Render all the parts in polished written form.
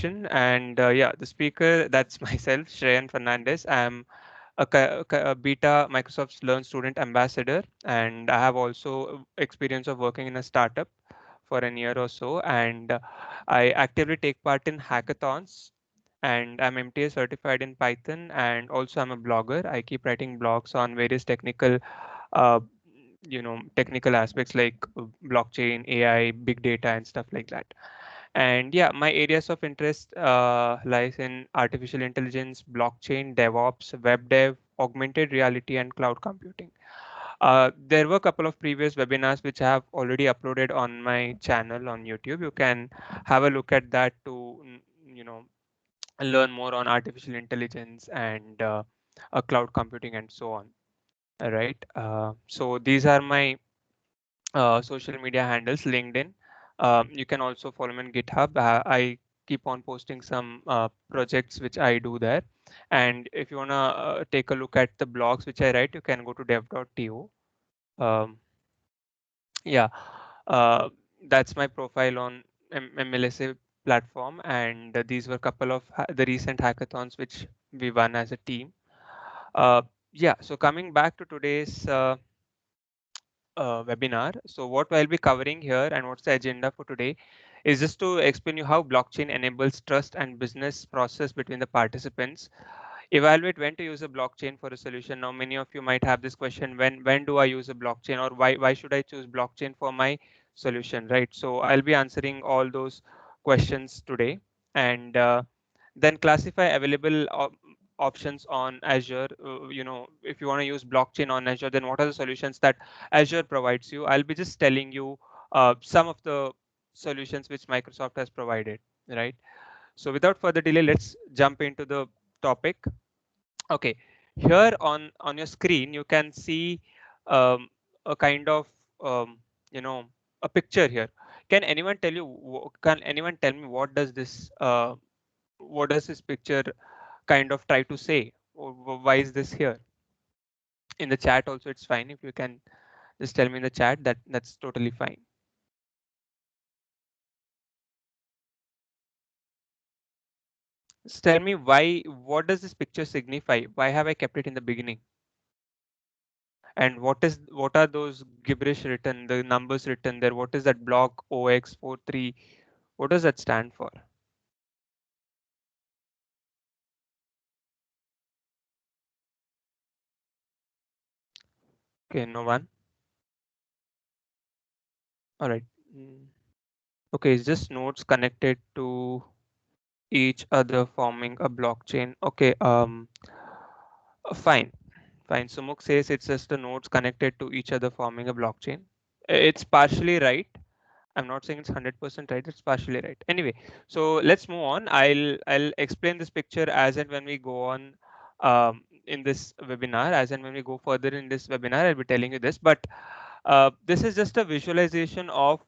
introduction. And yeah, the speaker, that's myself, Shreyan Fernandez. I'm a beta Microsoft Learn student ambassador, and I have also experience of working in a startup for a year or so. And I actively take part in hackathons. And I'm MTA certified in Python, and also I'm a blogger. I keep writing blogs on various uh, technical aspects like blockchain, AI, big data, and stuff like that. And yeah, my areas of interest lies in artificial intelligence, blockchain, DevOps, web dev, augmented reality, and cloud computing. There were a couple of previous webinars which I have already uploaded on my channel on YouTube. You can have a look at that to, you know, learn more on artificial intelligence and cloud computing and so on. All right. So these are my social media handles. LinkedIn. You can also follow me on GitHub. I keep on posting some projects which I do there. And if you wanna take a look at the blogs which I write, you can go to dev.to. Um, yeah, uh, that's my profile on MLSA platform, and these were a couple of the recent hackathons which we won as a team. Uh, yeah, so coming back to today's webinar. So what I'll be covering here and what's the agenda for today is just to explain you how blockchain enables trust and business process between the participants. Evaluate when to use a blockchain for a solution. Now, many of you might have this question: when do I use a blockchain, or why should I choose blockchain for my solution, right? So I'll be answering all those questions today, and then classify available options on Azure. If you want to use blockchain on Azure, then what are the solutions that Azure provides you? I'll be just telling you some of the solutions which Microsoft has provided, right? So without further delay, let's jump into the topic. Okay, here on your screen, you can see a kind of um, you know a picture here. Can anyone tell me what does this picture kind of try to say, or why is this here? In the chat also, it's fine if you can just tell me in the chat. That's totally fine. Just tell me what does this picture signify? Why have I kept it in the beginning? And what are those gibberish written, the numbers written there? What is that block OX43? What does that stand for? Okay, no one. All right. Okay, it's just nodes connected to each other forming a blockchain. Okay, fine. Fine. Sumukh says it's just the nodes connected to each other forming a blockchain. It's partially right. I'm not saying it's 100% right. It's partially right. Anyway, so let's move on. I'll explain this picture as and when we go on in this webinar. As and when we go further in this webinar, I'll be telling you this. But this is just a visualization of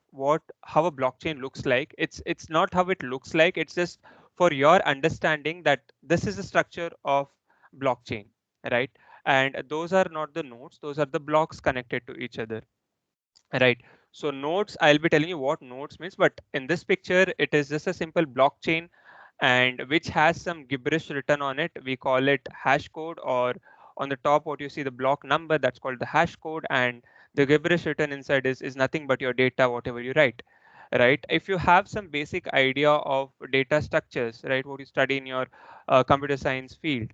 how a blockchain looks like. It's not how it looks like. It's just for your understanding that this is the structure of blockchain, right? And those are not the nodes. Those are the blocks connected to each other. Right. So nodes, I'll be telling you what nodes means, but in this picture, it is just a simple blockchain and which has some gibberish written on it. We call it hash code, or on the top, what you see the block number, that's called the hash code, and the gibberish written inside is nothing but your data, whatever you write. Right. If you have some basic idea of data structures, right, what you study in your computer science field,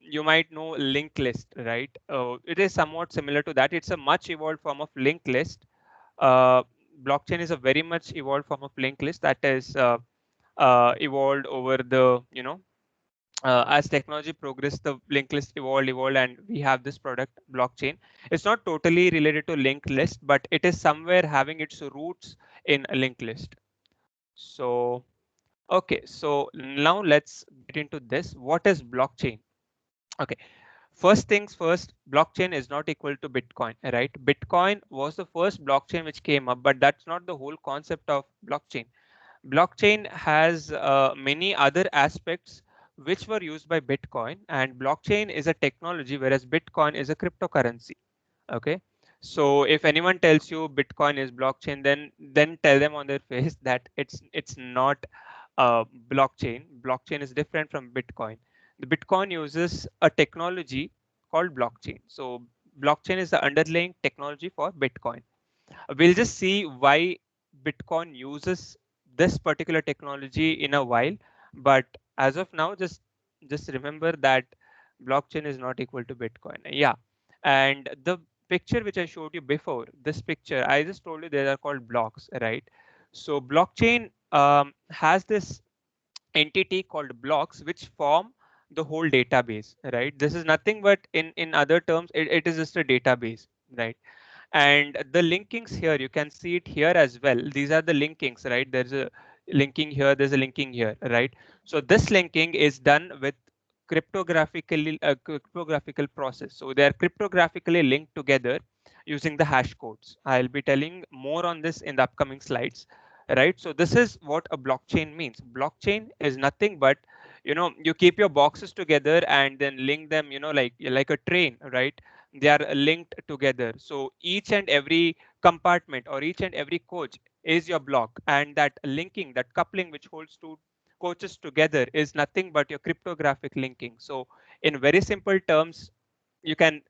you might know linked list, right? It is somewhat similar to that. It's a much evolved form of linked list. Uh, Blockchain is a very much evolved form of linked list that is evolved over the, as technology progressed, the linked list evolved, and we have this product blockchain. It's not totally related to linked list, but it is somewhere having its roots in a linked list. So, okay, so now let's get into this. What is blockchain? Okay, first things first, blockchain is not equal to Bitcoin, right? Bitcoin was the first blockchain which came up, but that's not the whole concept of blockchain. Blockchain has many other aspects which were used by Bitcoin, and blockchain is a technology, whereas Bitcoin is a cryptocurrency. Okay, so if anyone tells you Bitcoin is blockchain, then tell them on their face that it's not blockchain. Blockchain is different from Bitcoin. The Bitcoin uses a technology called blockchain. So blockchain is the underlying technology for Bitcoin. We'll just see why Bitcoin uses this particular technology in a while. But as of now, just remember that blockchain is not equal to Bitcoin. Yeah. And the picture which I showed you before, this picture, I just told you they are called blocks, right? So blockchain has this entity called blocks which form the whole database, right? This is nothing but in other terms, it is just a database, right? And the linkings here, you can see it here as well. These are the linkings, right? There's a linking here, there's a linking here, right? So this linking is done with cryptographical process. So they are cryptographically linked together using the hash codes. I'll be telling more on this in the upcoming slides, right? So this is what a blockchain means. Blockchain is nothing but, you keep your boxes together and then link them, like a train, right? They are linked together. So each and every compartment or each and every coach is your block, and that linking, that coupling which holds two coaches together is nothing but your cryptographic linking. So in very simple terms, you can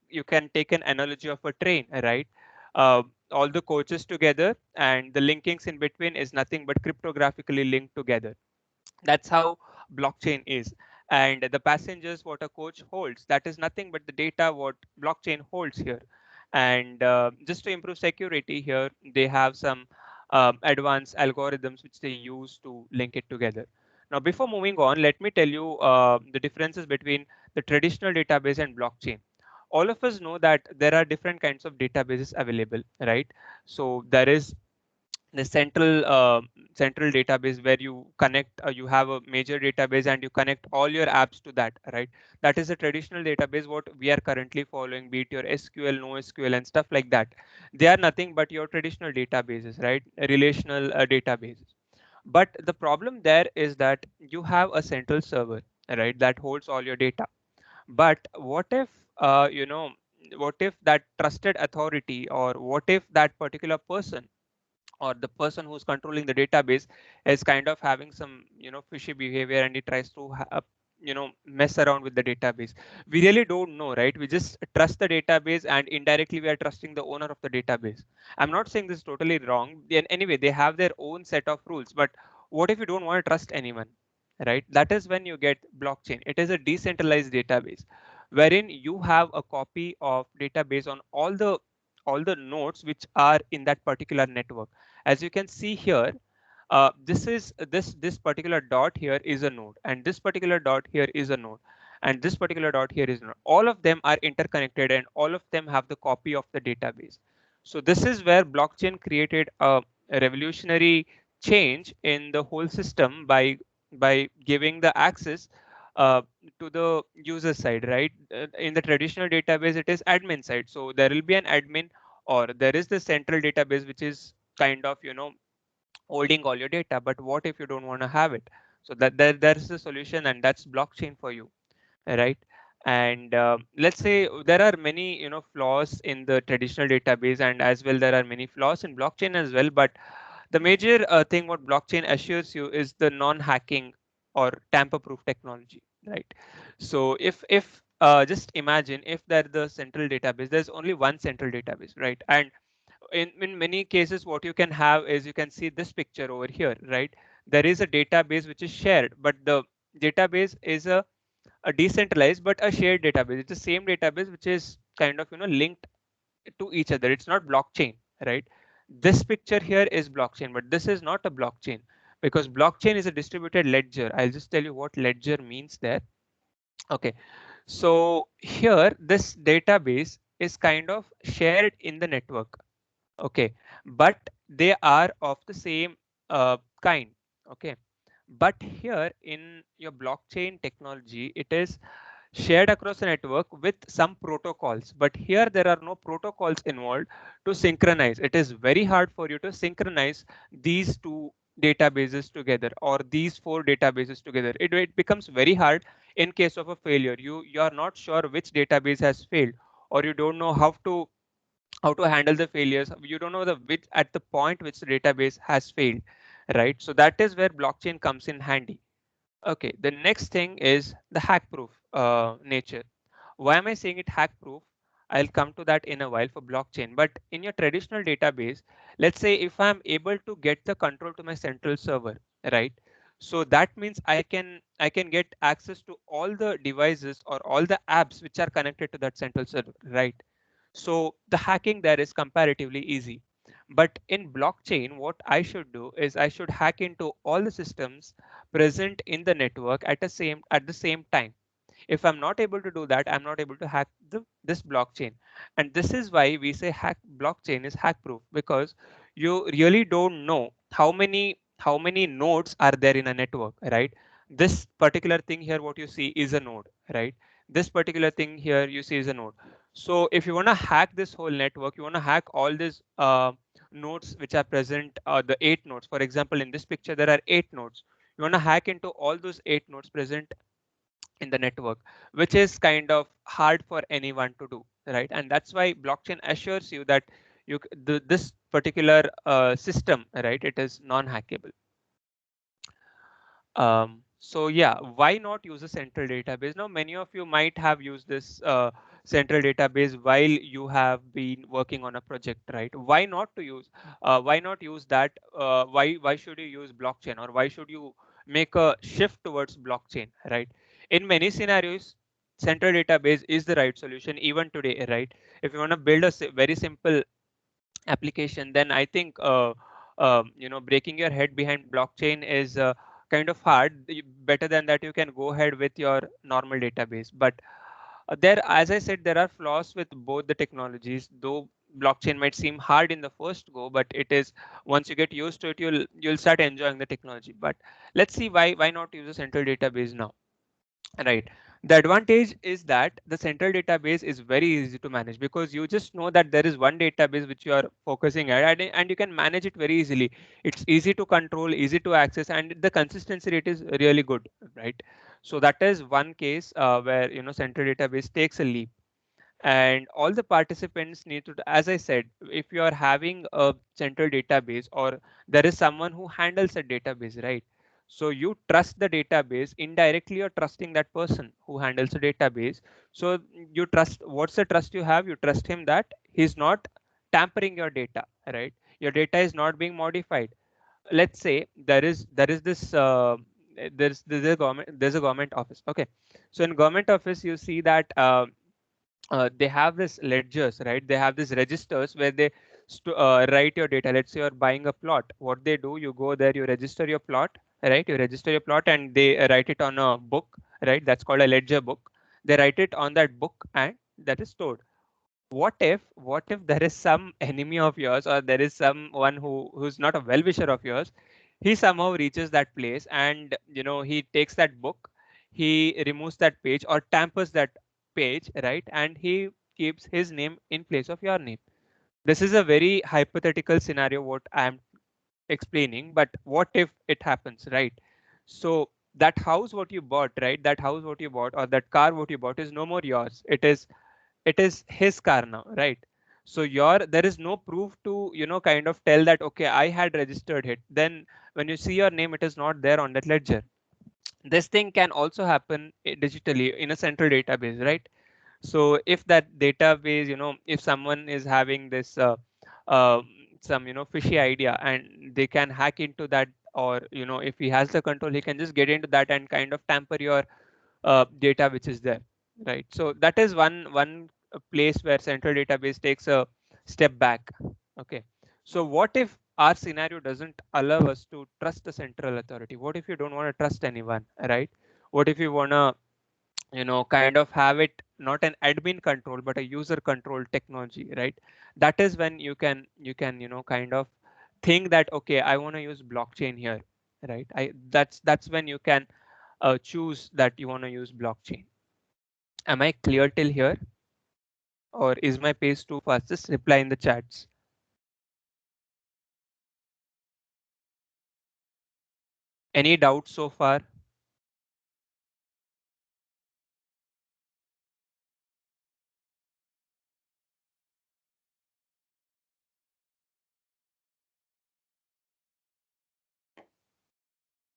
take an analogy of a train, right? uh, all the coaches together and the linkings in between is nothing but cryptographically linked together. That's how blockchain is. And the passengers what a coach holds, that is nothing but the data what blockchain holds here. And just to improve security here, they have some advanced algorithms which they use to link it together. Now before moving on, let me tell you the differences between the traditional database and blockchain. All of us know that there are different kinds of databases available, right? So there is the central database where you connect, you have a major database and you connect all your apps to that, right? That is a traditional database what we are currently following, be it your SQL, NoSQL and stuff like that. They are nothing but your traditional databases, right? Relational databases. But the problem there is that you have a central server, right, that holds all your data. But what if, what if that trusted authority, or what if that particular person or the person who's controlling the database is kind of having some, fishy behavior, and he tries to mess around with the database? We really don't know, right? We just trust the database, and indirectly we are trusting the owner of the database. I'm not saying this is totally wrong. Anyway, they have their own set of rules, but what if you don't want to trust anyone, right? That is when you get blockchain. It is a decentralized database wherein you have a copy of database on all the nodes which are in that particular network. As you can see here, this particular dot here is a node, and this particular dot here is a node, and this particular dot here is a node. All of them are interconnected, and all of them have the copy of the database. So this is where blockchain created a revolutionary change in the whole system by giving the access uh, to the user side, right? In the traditional database, it is admin side, so there will be an admin, or there is the central database which is kind of holding all your data. But what if you don't want to have it? So there's the solution, and that's blockchain for you, right? And let's say there are many flaws in the traditional database, and as well there are many flaws in blockchain as well. But the major thing what blockchain assures you is the non-hacking or tamper-proof technology, right? So if just imagine if there the central database, there's only one central database, right? And in many cases what you can have is, you can see this picture over here, right? There is a database which is shared, but the database is a decentralized but a shared database. It's the same database which is kind of linked to each other. It's not blockchain, right? This picture here is blockchain, but this is not a blockchain, because blockchain is a distributed ledger. I'll just tell you what ledger means there. Okay, so here this database is kind of shared in the network. Okay, but they are of the same kind. Okay, but here in your blockchain technology, it is shared across a network with some protocols, but here there are no protocols involved to synchronize. It is very hard for you to synchronize these two databases together, or these four databases together. It becomes very hard in case of a failure. You are not sure which database has failed, or you don't know how to handle the failures. You don't know the which at the point which the database has failed. right? So that is where blockchain comes in handy. Okay, the next thing is the hack proof nature. Why am I saying it hack proof? I'll come to that in a while for blockchain. But in your traditional database, let's say if I'm able to get the control to my central server, right? So that means I can get access to all the devices or all the apps which are connected to that central server, right? So the hacking there is comparatively easy. But in blockchain, what I should do is I should hack into all the systems present in the network at the same time. If I'm not able to do that, I'm not able to hack this blockchain. And this is why we say hack blockchain is hack proof, because you really don't know how many nodes are there in a network, right? This particular thing here, what you see is a node, right? This particular thing here you see is a node. So if you want to hack this whole network, you want to hack all these nodes which are present, the 8 nodes. For example, in this picture, there are 8 nodes. You want to hack into all those 8 nodes present in the network, which is kind of hard for anyone to do, right? And that's why blockchain assures you that this particular system, right, it is non-hackable. So yeah, why not use a central database? Now, many of you might have used this central database while you have been working on a project, right? Why not to use? Why not use that? Why should you use blockchain, or why should you make a shift towards blockchain, right? In many scenarios, central database is the right solution even today, right? If you want to build a very simple application, then I think breaking your head behind blockchain is kind of hard. Better than that, you can go ahead with your normal database. But there, as I said, there are flaws with both the technologies. Though blockchain might seem hard in the first go, but it is, once you get used to it, you'll start enjoying the technology. But let's see why not use a central database now. Right. The advantage is that the central database is very easy to manage, because you just know that there is one database which you are focusing at, and you can manage it very easily. It's easy to control, easy to access, and the consistency rate is really good, right? So that is one case where central database takes a leap. And all the participants need to, as I said, if you are having a central database, or there is someone who handles a database, right? So you trust the database indirectly, you're trusting that person who handles the database. So you trust, what's the trust you have? You trust him that he's not tampering your data, right? Your data is not being modified. Let's say there is this there's a government office. Okay, so in government office, you see that they have this ledgers, right? They have these registers where they write your data. Let's say you're buying a plot. What they do, you go there, you register your plot, right? You register your plot, and they write it on a book, right? That's called a ledger book. They write it on that book, and that is stored. What if there is some enemy of yours, or there is someone who's not a well-wisher of yours? He somehow reaches that place, and he takes that book, he removes that page or tampers that page, right? And he keeps his name in place of your name. This is a very hypothetical scenario what I am explaining, but what if it happens, right? So that house what you bought, right? That house what you bought, or that car what you bought, is no more yours. It is his car now, right? So there is no proof to kind of tell that, okay, I had registered it. Then when you see your name, it is not there on that ledger. This thing can also happen digitally in a central database, right? So if that database, if someone is having this uh, some fishy idea, and they can hack into that, or if he has the control, he can just get into that and kind of tamper your data which is there, right? So that is one place where central database takes a step back. Okay, so what if our scenario doesn't allow us to trust the central authority? What if you don't want to trust anyone, right? What if you want to kind of have it not an admin control but a user control technology, right? That is when you can kind of think that, okay, I want to use blockchain here, right? That's when you can choose that you want to use blockchain. Am I clear till here, or is my pace too fast? Just reply in the chats. Any doubts so far?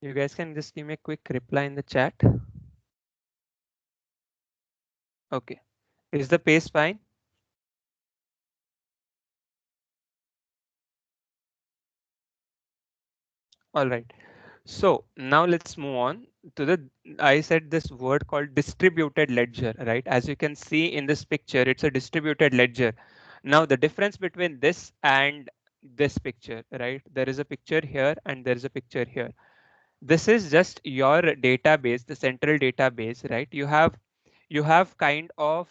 You guys can just give me a quick reply in the chat. Okay. Is the pace fine? All right. So now let's move on to I said this word called distributed ledger, right? As you can see in this picture, it's a distributed ledger. Now the difference between this and this picture, right? There is a picture here and there is a picture here. This is just your database, the central database, right? You have kind of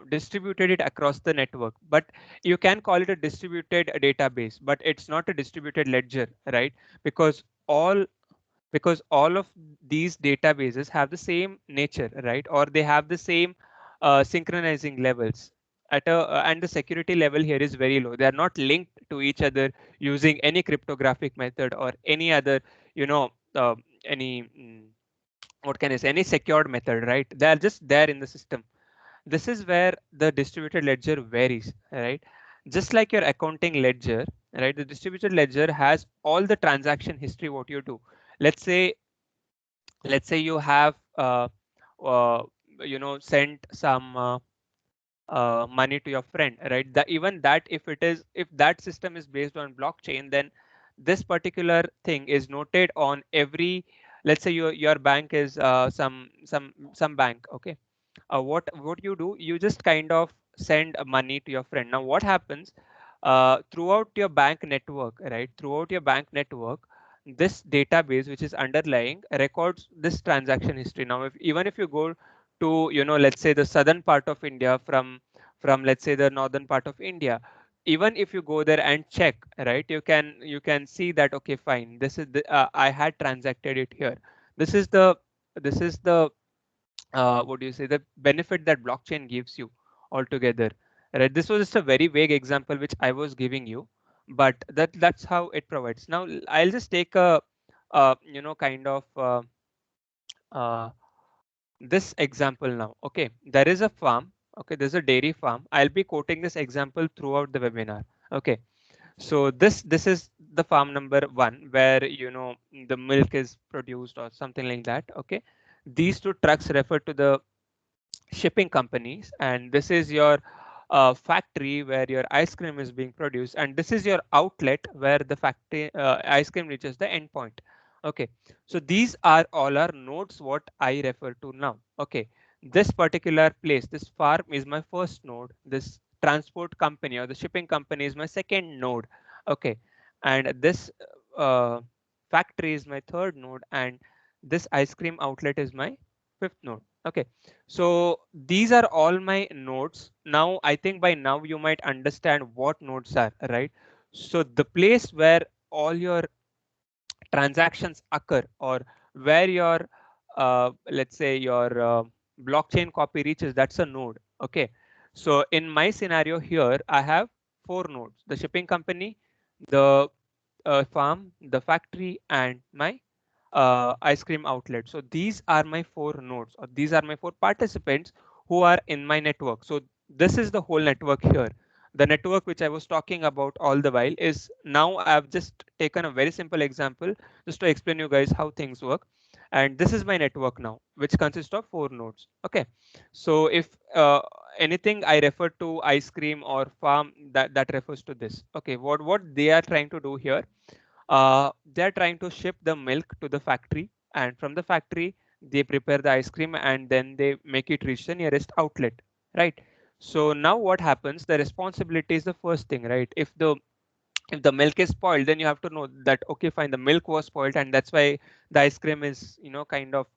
distributed it across the network, but you can call it a distributed database, but it's not a distributed ledger, right? because all because all of these databases have the same nature, right? Or they have the same synchronizing levels and the security level here is very low. They are not linked to each other using any cryptographic method or any other, you know any what can I say, any secured method, right? They are just there in the system. This is where the distributed ledger varies, right? Just like your accounting ledger, right? The distributed ledger has all the transaction history, what you do. Let's say, let's say you have, uh, sent some money to your friend, right? Even that, if that system is based on blockchain, then this particular thing is noted on every, let's say your bank is some bank, okay? What you do, you just kind of send money to your friend. Now what happens, throughout your bank network, right? Throughout your bank network, this database which is underlying records this transaction history. Now even if you go to, let's say the southern part of India from let's say the northern part of India, even if you go there and check, right, you can see that, okay, fine, this is I had transacted it here. This is the what do you say, the benefit that blockchain gives you altogether, right? This was just a very vague example which I was giving you, but that's how it provides. Now I'll just take a kind of uh, this example now. Okay, there is a farm. Okay, there's a dairy farm. I'll be quoting this example throughout the webinar. Okay, so this is the farm number one where the milk is produced or something like that. Okay, these two trucks refer to the shipping companies, and this is your factory where your ice cream is being produced, and this is your outlet where the factory ice cream reaches the end point. Okay, so these are all our nodes what I refer to now. Okay, this particular place, this farm is my first node, this transport company or the shipping company is my second node. Okay, and this uh, factory is my third node, and this ice cream outlet is my fifth node. Okay, so these are all my nodes. Now, I think by now you might understand what nodes are, right? So the place where all your transactions occur, or where your, let's say your blockchain copy reaches, that's a node. Okay, so in my scenario here, I have four nodes: the shipping company, the farm, the factory, and my ice cream outlet. So these are my four nodes, or these are my four participants who are in my network. So this is the whole network here. The network which I was talking about all the while is, now I've just taken a very simple example just to explain you guys how things work. And this is my network now, which consists of four nodes. Okay, so if anything I refer to ice cream or farm, that refers to this. Okay, what they are trying to do here, they're trying to ship the milk to the factory, and from the factory they prepare the ice cream and then they make it reach the nearest outlet, right? So now what happens, the responsibility is the first thing, right? If the milk is spoiled, then you have to know that, okay, fine, the milk was spoiled and that's why the ice cream is kind of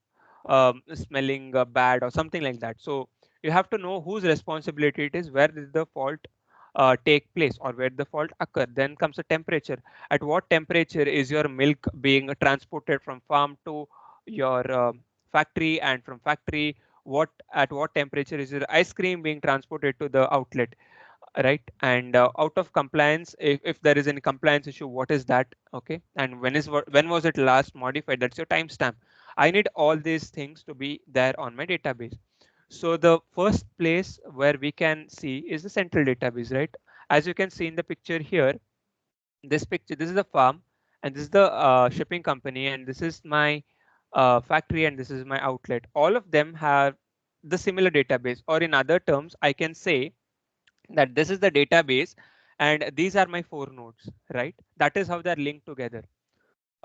smelling bad or something like that. So you have to know whose responsibility it is, where did the fault take place, or where the fault occur. Then comes the temperature. At what temperature is your milk being transported from farm to your factory, and from factory, at what temperature is your ice cream being transported to the outlet, right? And out of compliance, if there is any compliance issue, what is that? Okay, and when was it last modified? That's your timestamp. I need all these things to be there on my database. So the first place where we can see is the central database, right? As you can see in the picture here, this is a farm, and this is the shipping company, and this is my factory, and this is my outlet. All of them have the similar database, or in other terms, I can say that this is the database and these are my 4 nodes, right? That is how they're linked together.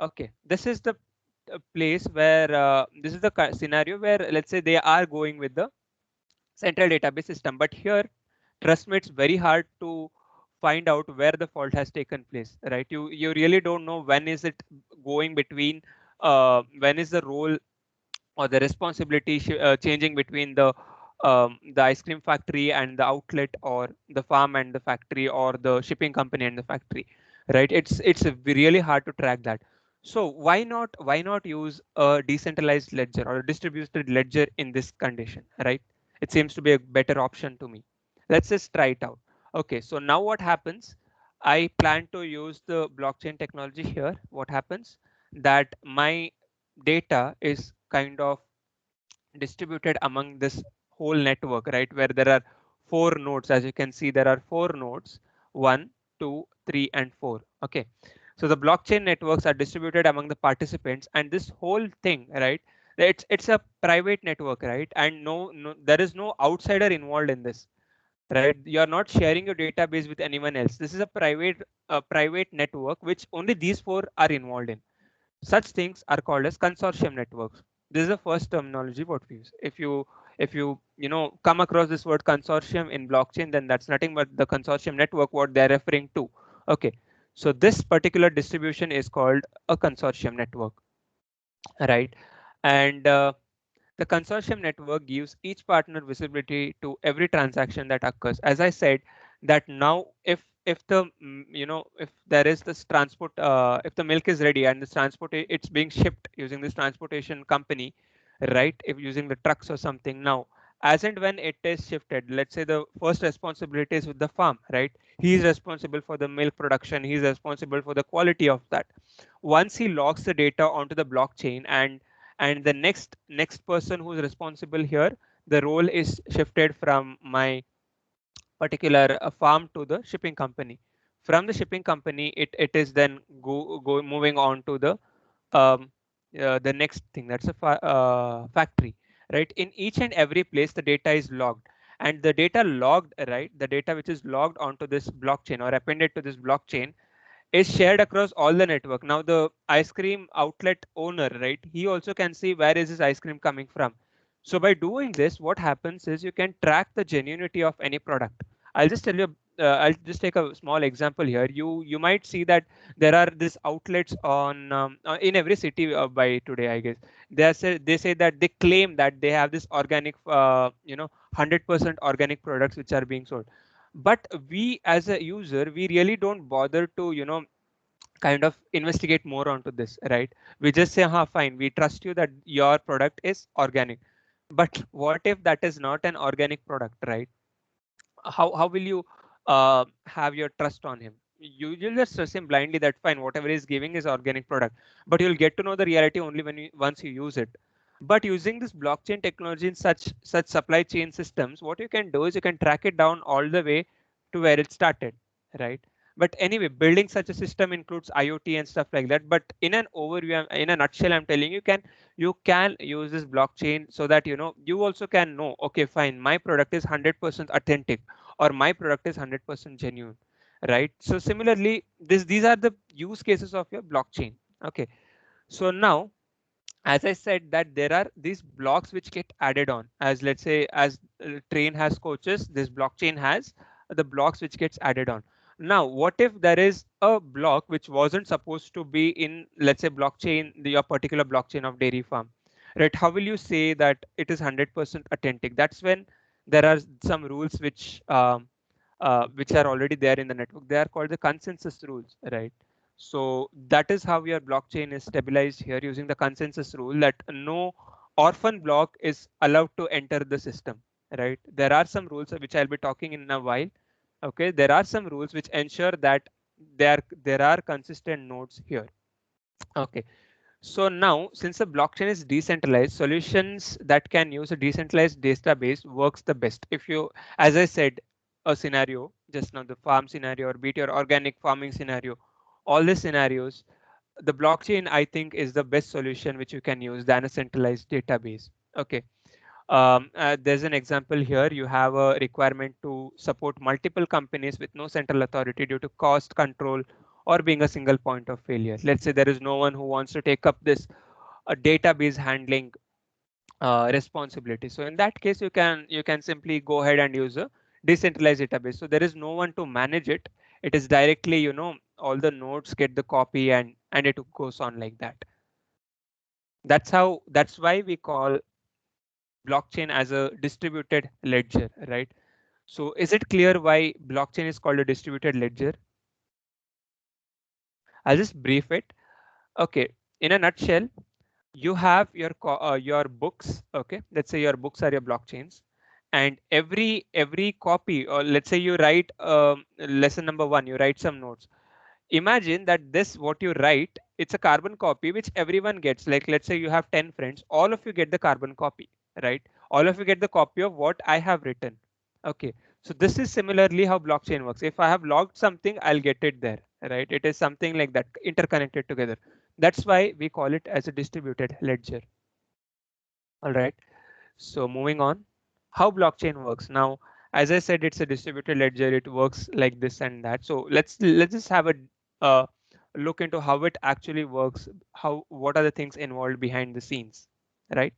Okay, this is the place where this is the scenario where, let's say, they are going with the central database system. But here, trust me, it's very hard to find out where the fault has taken place, right? You really don't know when is it going between, when is the role or the responsibility changing between the ice cream factory and the outlet, or the farm and the factory, or the shipping company and the factory, right? It's really hard to track that. So why not use a decentralized ledger or a distributed ledger in this condition, right? It seems to be a better option to me. Let's just try it out. Okay, so now what happens? I plan to use the blockchain technology here. What happens? That my data is kind of distributed among this whole network, right? Where there are 4 nodes. As you can see, there are 4 nodes, 1, 2, 3, and 4. Okay. So the blockchain networks are distributed among the participants, and this whole thing, right? It's a private network, right? And no, there is no outsider involved in this, right? You're not sharing your database with anyone else. This is a private network which only these 4 are involved in. Such things are called as consortium networks. This is the first terminology what we use. If you come across this word consortium in blockchain, then that's nothing but the consortium network what they're referring to. Okay, so this particular distribution is called a consortium network, right? And the consortium network gives each partner visibility to every transaction that occurs. As I said, that now if the if there is this transport, if the milk is ready and this transport it's being shipped using this transportation company, right? If using the trucks or something, now as and when it is shifted, let's say the first responsibility is with the farm, right? He is responsible for the milk production. He is responsible for the quality of that. Once he logs the data onto the blockchain, and the next person who is responsible here, the role is shifted from my particular farm to the shipping company. From the shipping company, it is then go moving on to um, the next thing, that's a factory, right? In each and every place the data is logged, and the data logged, right, the data which is logged onto this blockchain or appended to this blockchain is shared across all the network. Now the ice cream outlet owner, right, he also can see where is his ice cream coming from. So by doing this, what happens is you can track the genuinity of any product. I'll just tell you, I'll just take a small example here. You might see that there are these outlets on in every city by today, I guess. They say that they claim that they have this organic 100% organic products which are being sold. But we as a user, we really don't bother to kind of investigate more onto this, right? We just say, fine, we trust you that your product is organic. But what if that is not an organic product, right? How will you have your trust on him? You'll just trust him blindly that fine, whatever he's giving is organic product. But you'll get to know the reality only once you use it. But using this blockchain technology in such supply chain systems, what you can do is you can track it down all the way to where it started, right? But anyway, building such a system includes IoT and stuff like that. But in an overview, in a nutshell, I'm telling you can use this blockchain so that you also can know, okay, fine, my product is 100% authentic, or my product is 100% genuine, right? So similarly, these are the use cases of your blockchain. Okay, so now, as I said, that there are these blocks which get added on. As let's say, as train has coaches, this blockchain has the blocks which gets added on. Now what if there is a block which wasn't supposed to be in, let's say, blockchain, your particular blockchain of dairy farm, right? How will you say that it is 100% authentic? That's when there are some rules which are already there in the network. They are called the consensus rules, right? So that is how your blockchain is stabilized here, using the consensus rule that no orphan block is allowed to enter the system, right? There are some rules which I'll be talking in a while. Okay, there are some rules which ensure that there are consistent nodes here. Okay, so now, since the blockchain is decentralized, solutions that can use a decentralized database works the best. If you, as I said, a scenario just now, the farm scenario, or be it your organic farming scenario, all these scenarios, the blockchain, I think, is the best solution which you can use than a centralized database. Okay. There's an example here. You have a requirement to support multiple companies with no central authority due to cost control or being a single point of failure. Let's say there is no one who wants to take up this database handling responsibility. So in that case, you can simply go ahead and use a decentralized database. So there is no one to manage it. It is directly, all the nodes get the copy and it goes on like that. That's why we call blockchain as a distributed ledger, right? So is it clear why blockchain is called a distributed ledger? I'll just brief it. Okay, in a nutshell, you have your books. Okay, let's say your books are your blockchains, and every copy, or let's say you write lesson number one, you write some notes. Imagine that this what you write, it's a carbon copy which everyone gets. Like, let's say you have 10 friends, all of you get the carbon copy, right? All of you get the copy of what I have written. Okay, so this is similarly how blockchain works. If I have logged something, I'll get it there, right? It is something like that, interconnected together. That's why we call it as a distributed ledger. All right, so moving on, how blockchain works now. As I said, it's a distributed ledger. It works like this and that. So let's just have a uh, look into how it actually works. What are the things involved behind the scenes, right?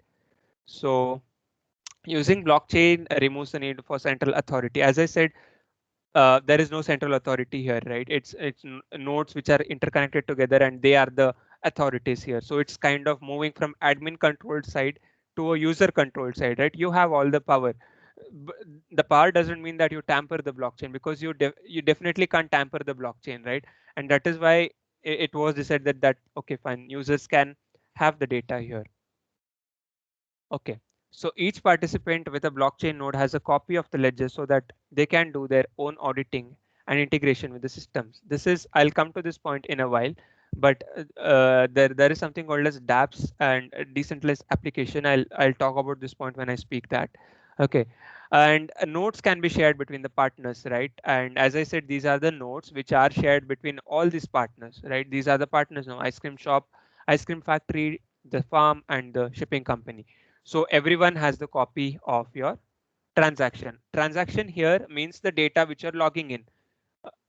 So using blockchain removes the need for central authority. As I said, there is no central authority here, right? It's nodes which are interconnected together, and they are the authorities here. So it's kind of moving from admin controlled side to a user controlled side, right? You have all the power. The power doesn't mean that you tamper the blockchain, because you definitely can't tamper the blockchain, right? And that is why it was decided that okay, fine, users can have the data here. Okay, so each participant with a blockchain node has a copy of the ledger so that they can do their own auditing and integration with the systems. I'll come to this point in a while, but there is something called as dApps and decentralized application. I'll talk about this point when I speak that. Okay, and nodes can be shared between the partners, right? And as I said, these are the nodes which are shared between all these partners, right? These are the partners now: ice cream shop, ice cream factory, the farm, and the shipping company. So everyone has the copy of your transaction. Transaction here means the data which you're logging in.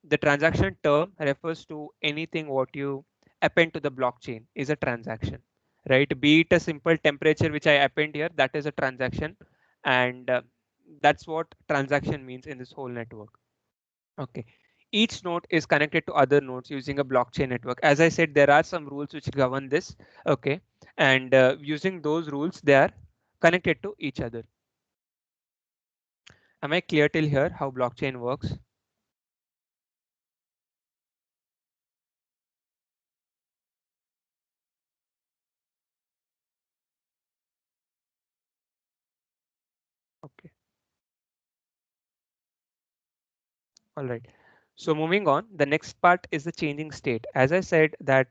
The transaction term refers to anything what you append to the blockchain is a transaction, right? Be it a simple temperature which I append here, that is a transaction, and that's what transaction means in this whole network. Okay. Each node is connected to other nodes using a blockchain network. As I said, there are some rules which govern this. Okay. And using those rules, they are connected to each other. Am I clear till here how blockchain works? Okay. All right. So moving on, the next part is the changing state. As I said that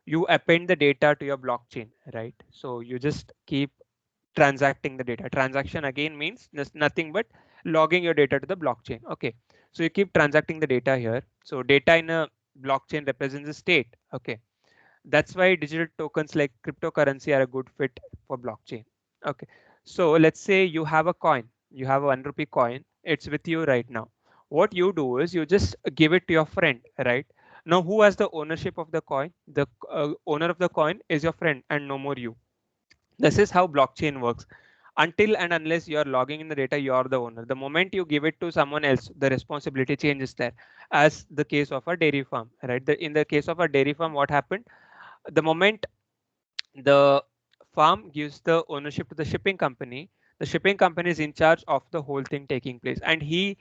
you append the data to your blockchain, right? So you just keep transacting the data. Transaction again means nothing but logging your data to the blockchain. Okay. So you keep transacting the data here. So data in a blockchain represents a state. Okay. That's why digital tokens like cryptocurrency are a good fit for blockchain. Okay. So let's say you have a coin, you have a 1 rupee coin, it's with you right now. What you do is you just give it to your friend, right? Now, who has the ownership of the coin? The owner of the coin is your friend and no more you. This is how blockchain works. Until and unless you are logging in the data, you are the owner. The moment you give it to someone else, the responsibility changes there. As the case of a dairy farm, right? In the case of a dairy farm, what happened? The moment the farm gives the ownership to the shipping company is in charge of the whole thing taking place, and he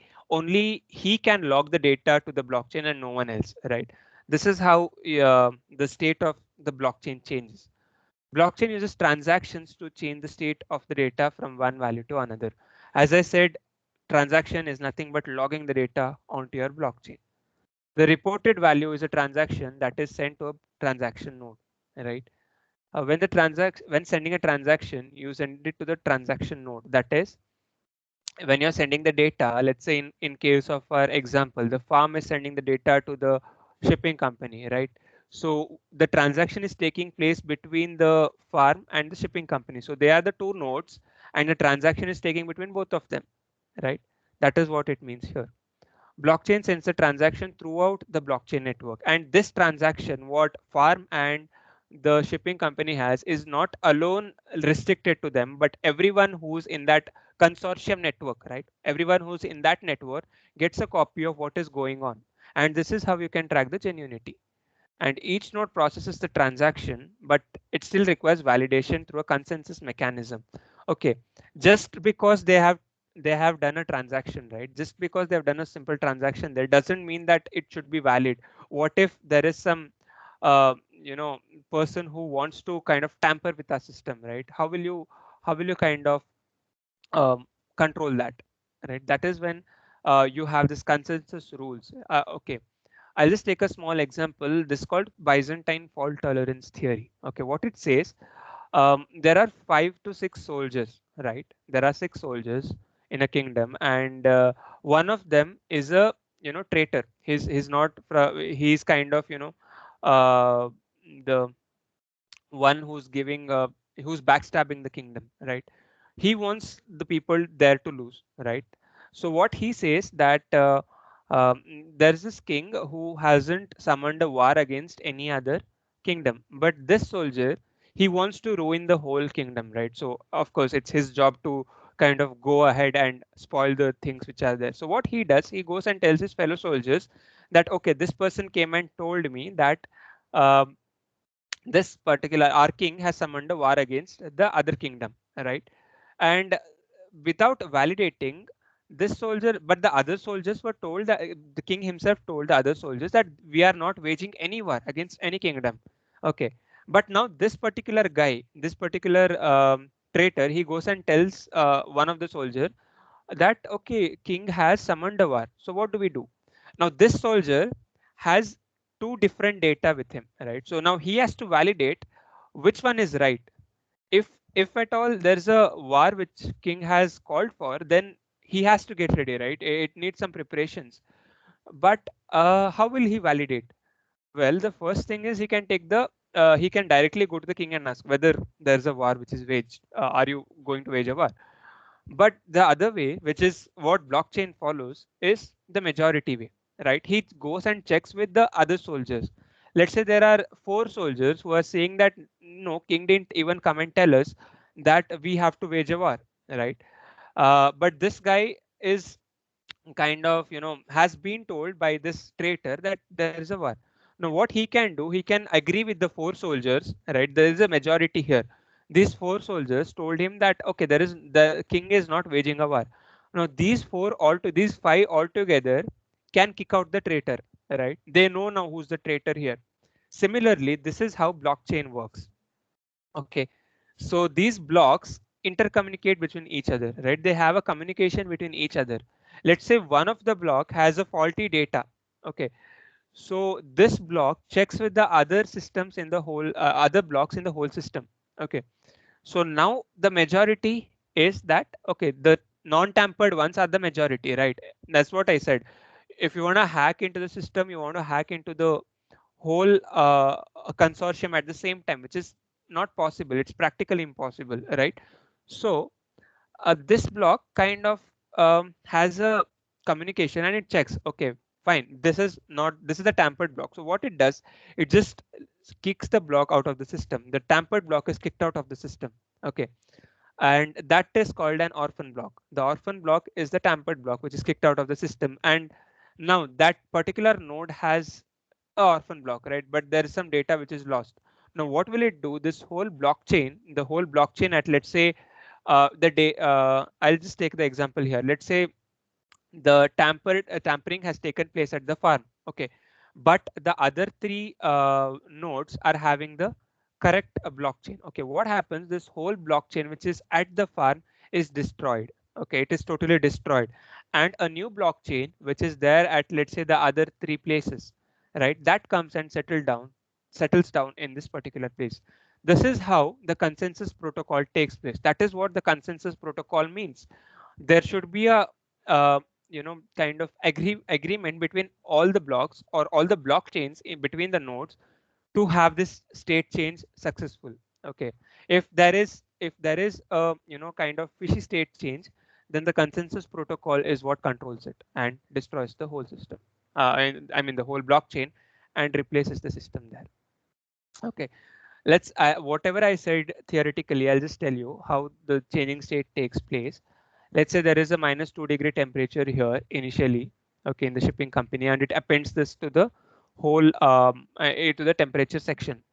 can log the data to the blockchain and no one else, right? This is how the state of the blockchain changes. Blockchain uses transactions to change the state of the data from one value to another. As I said, transaction is nothing but logging the data onto your blockchain. The reported value is a transaction that is sent to a transaction node, right? When sending a transaction, you send it to the transaction node. That is, when you're sending the data, let's say in case of our example, the farm is sending the data to the shipping company, right? So the transaction is taking place between the farm and the shipping company. So they are the two nodes, and the transaction is taking between both of them, right? That is what it means here. Blockchain sends the transaction throughout the blockchain network, and this transaction, what farm and the shipping company has, is not alone restricted to them, but everyone who's in that consortium network, right? Everyone who's in that network gets a copy of what is going on, and this is how you can track the genuinity. And each node processes the transaction, but it still requires validation through a consensus mechanism. Okay, just because they have done a transaction, right? Just because they've done a simple transaction, that doesn't mean that it should be valid. What if there is some person who wants to kind of tamper with our system, right? How will you kind of um, control that, right? That is when you have this consensus rules. Okay, I'll just take a small example. This is called Byzantine fault tolerance theory. Okay, what it says, there are 5 to 6 soldiers, right? There are 6 soldiers in a kingdom, and one of them is a traitor. He's not. He's kind of the one who's backstabbing the kingdom, right? He wants the people there to lose, right? So what he says that there's this king who hasn't summoned a war against any other kingdom, but this soldier, he wants to ruin the whole kingdom, right? So of course it's his job to kind of go ahead and spoil the things which are there. So what he does, he goes and tells his fellow soldiers that, okay, this person came and told me that um, this particular our king has summoned a war against the other kingdom, right? And without validating this soldier, but the other soldiers were told that the king himself told the other soldiers that we are not waging any war against any kingdom. Okay, but now this particular guy, this particular traitor, he goes and tells one of the soldier that, okay, king has summoned a war, so what do we do? Now this soldier has two different data with him, right? So now he has to validate which one is right. If at all there's a war which king has called for, then he has to get ready, right? It needs some preparations. But how will he validate? Well, the first thing is he can directly go to the king and ask whether there's a war which is waged. Are you going to wage a war? But the other way, which is what blockchain follows, is the majority way, right? He goes and checks with the other soldiers. Let's say there are 4 soldiers who are saying that no, king didn't even come and tell us that we have to wage a war, right? But this guy is kind of has been told by this traitor that there is a war. Now what he can do, he can agree with the 4 soldiers, right? There is a majority here. These 4 soldiers told him that, okay, the king is not waging a war. Now these 5 altogether can kick out the traitor, right? They know now who's the traitor here. Similarly, this is how blockchain works. Okay, so these blocks intercommunicate between each other, right? They have a communication between each other. Let's say one of the block has a faulty data. Okay, so this block checks with the other systems in the whole other blocks in the whole system. Okay, so now the majority is that, okay, the non-tampered ones are the majority, right? That's what I said. If you want to hack into the system, you want to hack into the whole consortium at the same time, which is not possible. It's practically impossible, right? So this block kind of has a communication, and it checks, okay, fine, this is a tampered block. So what it does, it just kicks the block out of the system. The tampered block is kicked out of the system. Okay, and that is called an orphan block. The orphan block is the tampered block which is kicked out of the system, and now that particular node has a orphan block, right? But there is some data which is lost. Now what will it do? This whole blockchain, the whole blockchain at, let's say, the day I'll just take the example here. Let's say the tampering has taken place at the farm. Okay, but the other 3 nodes are having the correct blockchain. Okay, what happens? This whole blockchain which is at the farm is destroyed. Okay, it is totally destroyed, and a new blockchain which is there at, let's say, the other 3 places, right? That comes and settles down in this particular place. This is how the consensus protocol takes place. That is what the consensus protocol means. There should be a uh, kind of agreement between all the blocks or all the blockchains in between the nodes, to have this state change successful. Okay, if there is a kind of fishy state change, then the consensus protocol is what controls it and destroys the whole system. And I mean the whole blockchain, and replaces the system there. Okay, let's whatever I said theoretically, I'll just tell you how the changing state takes place. Let's say there is a -2 degree temperature here initially, okay, in the shipping company, and it appends this to the whole to the temperature section.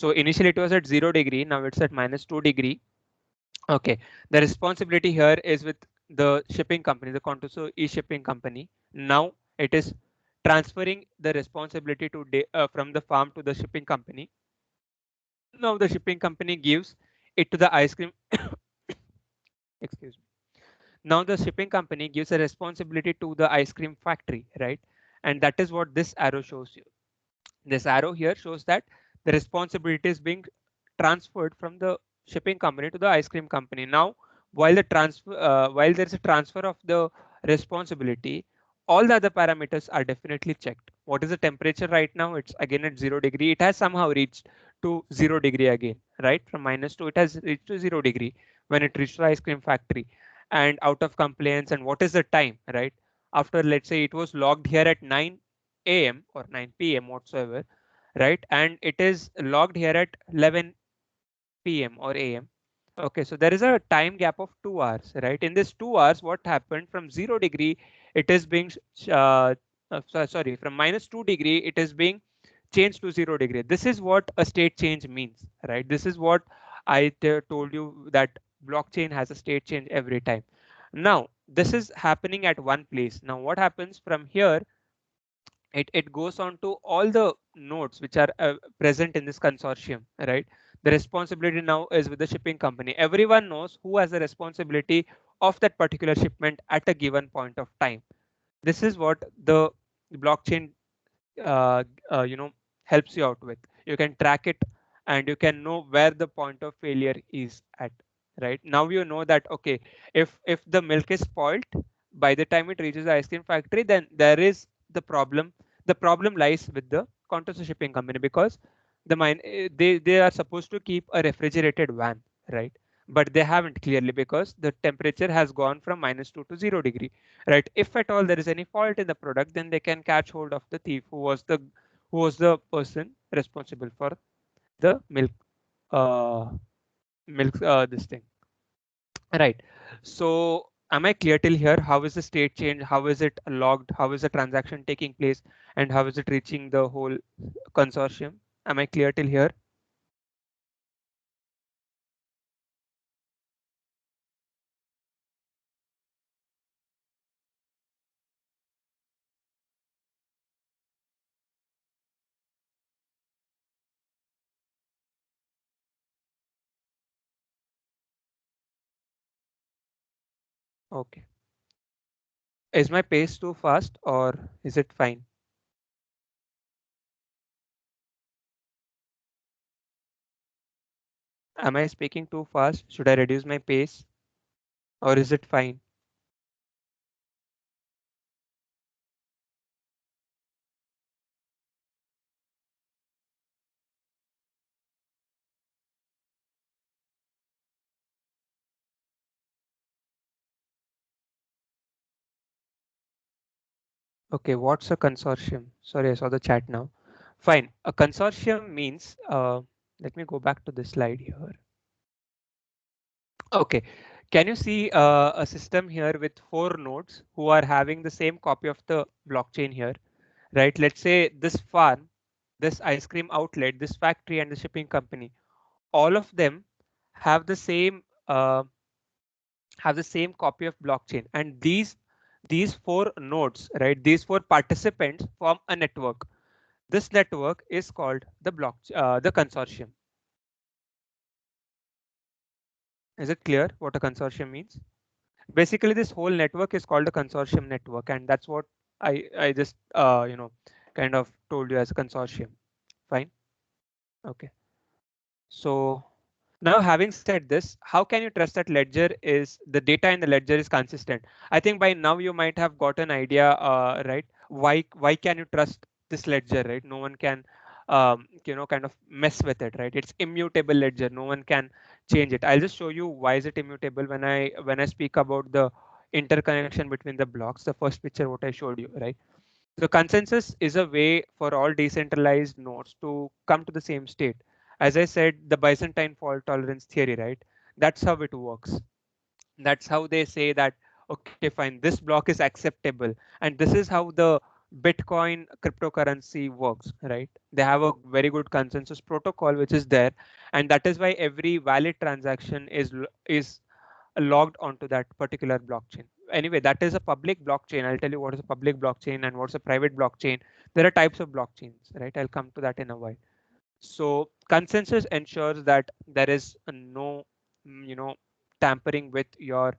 So initially it was at 0 degree, now it's at -2 degree. Okay, the responsibility here is with the shipping company, the Contoso e-shipping company. Now it is transferring the responsibility to from the farm to the shipping company. Now the shipping company gives it to the ice cream. Excuse me. Now the shipping company gives a responsibility to the ice cream factory, right? And that is what this arrow shows you. This arrow here shows that the responsibility is being transferred from the shipping company to the ice cream company. Now, while there is a transfer of the responsibility, all the other parameters are definitely checked. What is the temperature right now? It's again at 0 degree. It has somehow reached to 0 degree again, right? From -2, it has reached to 0 degree when it reached the ice cream factory, and out of compliance. And what is the time, right? After, let's say, it was logged here at 9 a.m. or 9 p.m. whatsoever, right? And it is logged here at 11 p.m. or a.m. Okay, so there is a time gap of 2 hours, right? In this 2 hours, what happened from 0 degree, it is being, sorry, from -2 degree, it is being changed to 0 degree. This is what a state change means, right? This is what I told you, that blockchain has a state change every time. Now, this is happening at one place. Now, what happens from here? It goes on to all the nodes which are present in this consortium, right? The responsibility now is with the shipping company. Everyone knows who has the responsibility of that particular shipment at a given point of time. This is what the blockchain uh, helps you out with. You can track it, and you can know where the point of failure is at. Right now, you know that, okay, if the milk is spoiled by the time it reaches the ice cream factory, then there is the problem. The problem lies with the contour shipping company, because they are supposed to keep a refrigerated van, right? But they haven't, clearly, because the temperature has gone from -2 to 0 degree, right? If at all there is any fault in the product, then they can catch hold of the thief, who was the person responsible for the uh, milk this thing, right? So am I clear till here? How is the state change? How is it logged? How is the transaction taking place? And how is it reaching the whole consortium? Am I clear till here? Okay. Is my pace too fast, or is it fine? Am I speaking too fast? Should I reduce my pace, or is it fine? Okay, what's a consortium? Sorry, I saw the chat now. Fine. A consortium means, let me go back to the slide here. Okay. Can you see a system here with 4 nodes who are having the same copy of the blockchain here, right? Let's say this farm, this ice cream outlet, this factory, and the shipping company, all of them have the same copy of blockchain, and these 4 nodes, right? These 4 participants form a network. This network is called the consortium. Is it clear what a consortium means? Basically, this whole network is called a consortium network, and that's what I just kind of told you as a consortium. Fine. Okay. So now, having said this, how can you trust that ledger is the data in the ledger is consistent? I think by now you might have got an idea, right? Why can you trust this ledger, right? No one can kind of mess with it, right? It's immutable ledger. No one can change it. I'll just show you why is it immutable when I speak about the interconnection between the blocks. The first picture what I showed you, right? The consensus is a way for all decentralized nodes to come to the same state. As I said, the Byzantine fault tolerance theory, right? That's how it works. That's how they say that, okay, fine, this block is acceptable. And this is how the Bitcoin cryptocurrency works, right? They have a very good consensus protocol, which is there. And that is why every valid transaction is logged onto that particular blockchain. Anyway, that is a public blockchain. I'll tell you what is a public blockchain and what's a private blockchain. There are types of blockchains, right? I'll come to that in a while. So consensus ensures that there is no, tampering with your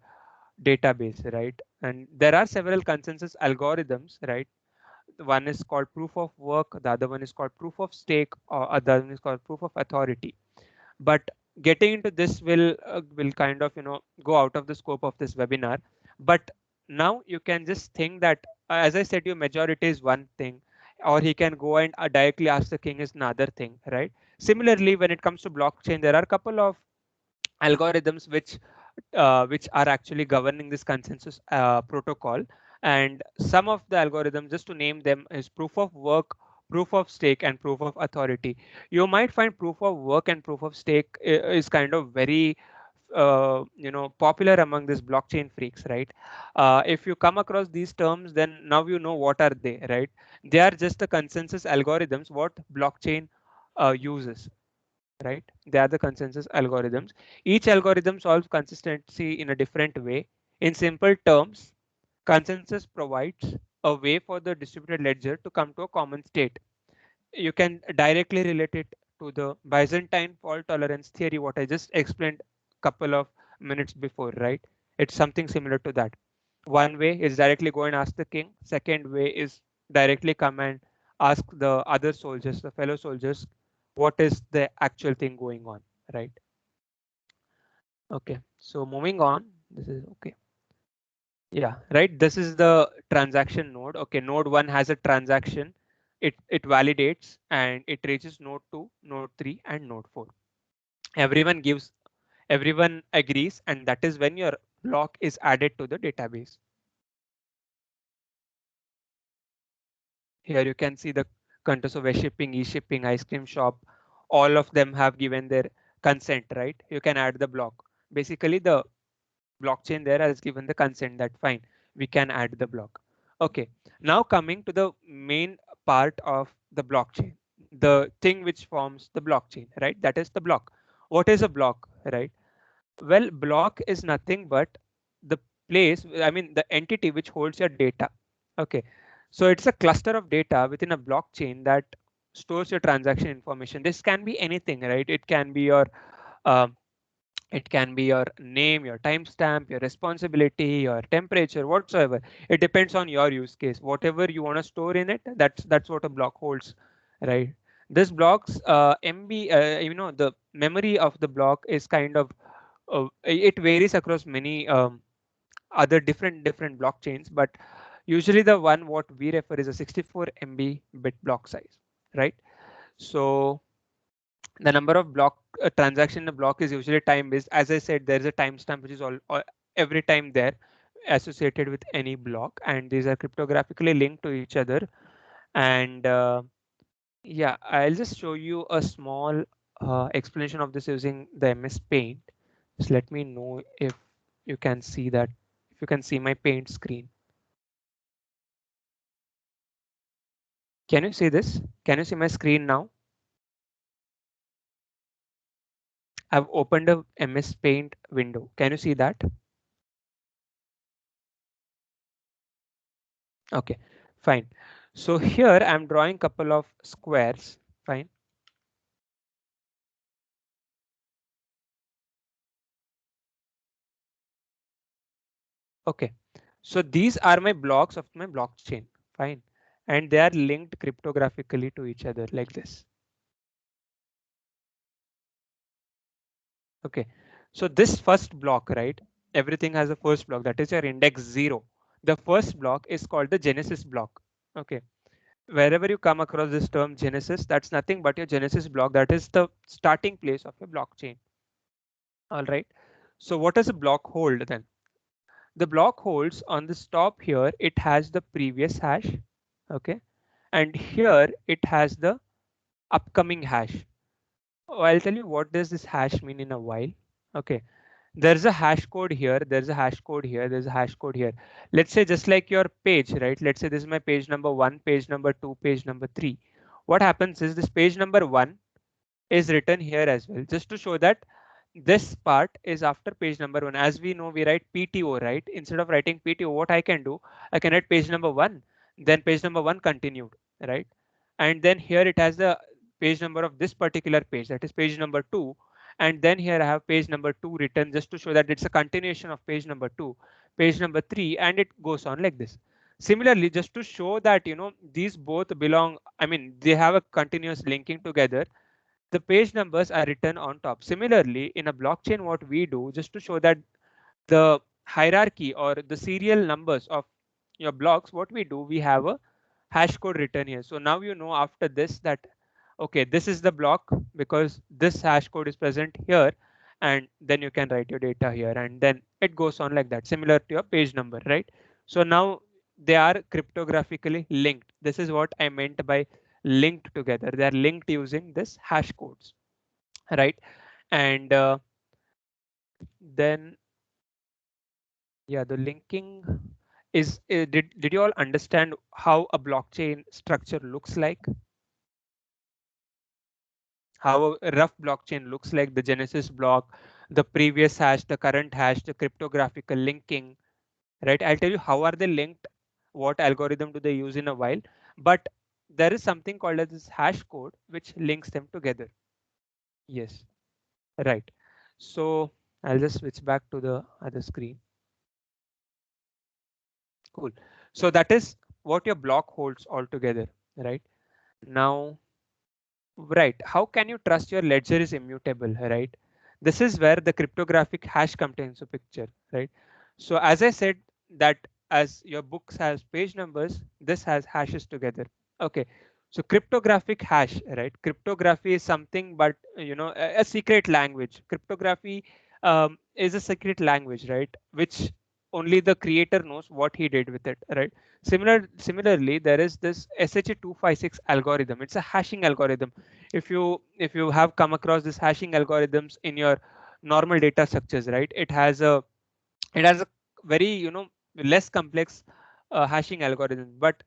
database, right? And there are several consensus algorithms, right? One is called proof of work, the other one is called proof of stake, or other one is called proof of authority. But getting into this will kind of go out of the scope of this webinar. But now you can just think that, as I said, your majority is one thing, or he can go and directly ask the king is another thing, right? Similarly, when it comes to blockchain, there are a couple of algorithms which are actually governing this consensus protocol. And some of the algorithms, just to name them, is proof of work, proof of stake, and proof of authority. You might find proof of work and proof of stake is kind of very popular among these blockchain freaks, right? If you come across these terms, then now you know what are they, right? They are just the consensus algorithms what blockchain uses, right? They are the consensus algorithms. Each algorithm solves consistency in a different way. In simple terms, consensus provides a way for the distributed ledger to come to a common state. You can directly relate it to the Byzantine fault tolerance theory, what I just explained a couple of minutes before, right? It's something similar to that. One way is directly go and ask the king. Second way is directly come and ask the other soldiers, the fellow soldiers, what is the actual thing going on, right? Okay, so moving on, this is okay. Yeah, right. This is the transaction node. Okay, node 1 has a transaction. It validates and it reaches node 2, node 3, and node 4. Everyone agrees, and that is when your block is added to the database. Here you can see the contours of shipping, e-shipping, ice cream shop. All of them have given their consent, right? You can add the block. Basically, the blockchain there has given the consent that fine, we can add the block. Okay, now coming to the main part of the blockchain, the thing which forms the blockchain, right? That is the block. What is a block, right? Well, block is nothing but the place, I mean, the entity which holds your data. Okay, so it's a cluster of data within a blockchain that stores your transaction information. This can be anything, right? Um, it can be your name, your timestamp, your responsibility, your temperature, whatsoever. It depends on your use case. Whatever you want to store in it, that's what a block holds, right? This blocks MB, the memory of the block is kind of it varies across many other different blockchains, but usually the one what we refer is a 64 MB bit block size, right? So the number of block transaction in a block is usually time based. As I said, there is a timestamp which is all every time there associated with any block, and these are cryptographically linked to each other. And yeah, I'll just show you a small explanation of this using the MS Paint. Just let me know if you can see that, if you can see my Paint screen. Can you see this? Can you see my screen now? I've opened a MS Paint window. Can you see that? Okay, fine. So here I'm drawing couple of squares. Fine. Okay, so these are my blocks of my blockchain. Fine. And they are linked cryptographically to each other like this. Okay, so this first block, right? Everything has a first block, that is your index 0. The first block is called the genesis block. Okay, wherever you come across this term Genesis, that's nothing but your Genesis block. That is the starting place of your blockchain. All right. So what does a block hold then? The block holds on the top here, it has the previous hash. Okay. And here it has the upcoming hash. Oh, I'll tell you what does this hash mean in a while. Okay. There's a hash code here, there's a hash code here, there's a hash code here. Let's say just like your page, right? Let's say this is my page number 1, page number 2, page number 3. What happens is this page number 1 is written here as well, just to show that this part is after page number 1. As we know, we write PTO, right? Instead of writing PTO, what I can do, I can write page number 1, then page number 1 continued, right? And then here it has the page number of this particular page, that is page number 2. And then here I have page number 2 written, just to show that it's a continuation of page number 2, page number 3, and it goes on like this. Similarly, just to show that, these both belong, I mean, they have a continuous linking together, the page numbers are written on top. Similarly, in a blockchain, what we do, just to show that the hierarchy or the serial numbers of your blocks, what we do, we have a hash code written here. So now you know after this that, okay, this is the block because this hash code is present here, and then you can write your data here, and then it goes on like that, similar to your page number, right? So now they are cryptographically linked. This is what I meant by linked together. They are linked using this hash codes, right? And then yeah, the linking is did you all understand how a blockchain structure looks like? How a rough blockchain looks like, the Genesis block, the previous hash, the current hash, the cryptographical linking, right? I'll tell you how are they linked, what algorithm do they use in a while, but there is something called as this hash code which links them together. Yes, right. So I'll just switch back to the other screen. Cool. So that is what your block holds all together, right? Now, right, how can you trust your ledger is immutable, right? This is where the cryptographic hash comes into picture, right? So as I said that as your books has page numbers, this has hashes together. Okay, so cryptographic hash, right? Cryptography is something, but a secret language. Cryptography is a secret language, right? Which only the creator knows what he did with it, right? Similarly, there is this SHA-256 algorithm. It's a hashing algorithm. If you have come across this hashing algorithms in your normal data structures, right? It has a very less complex hashing algorithm, but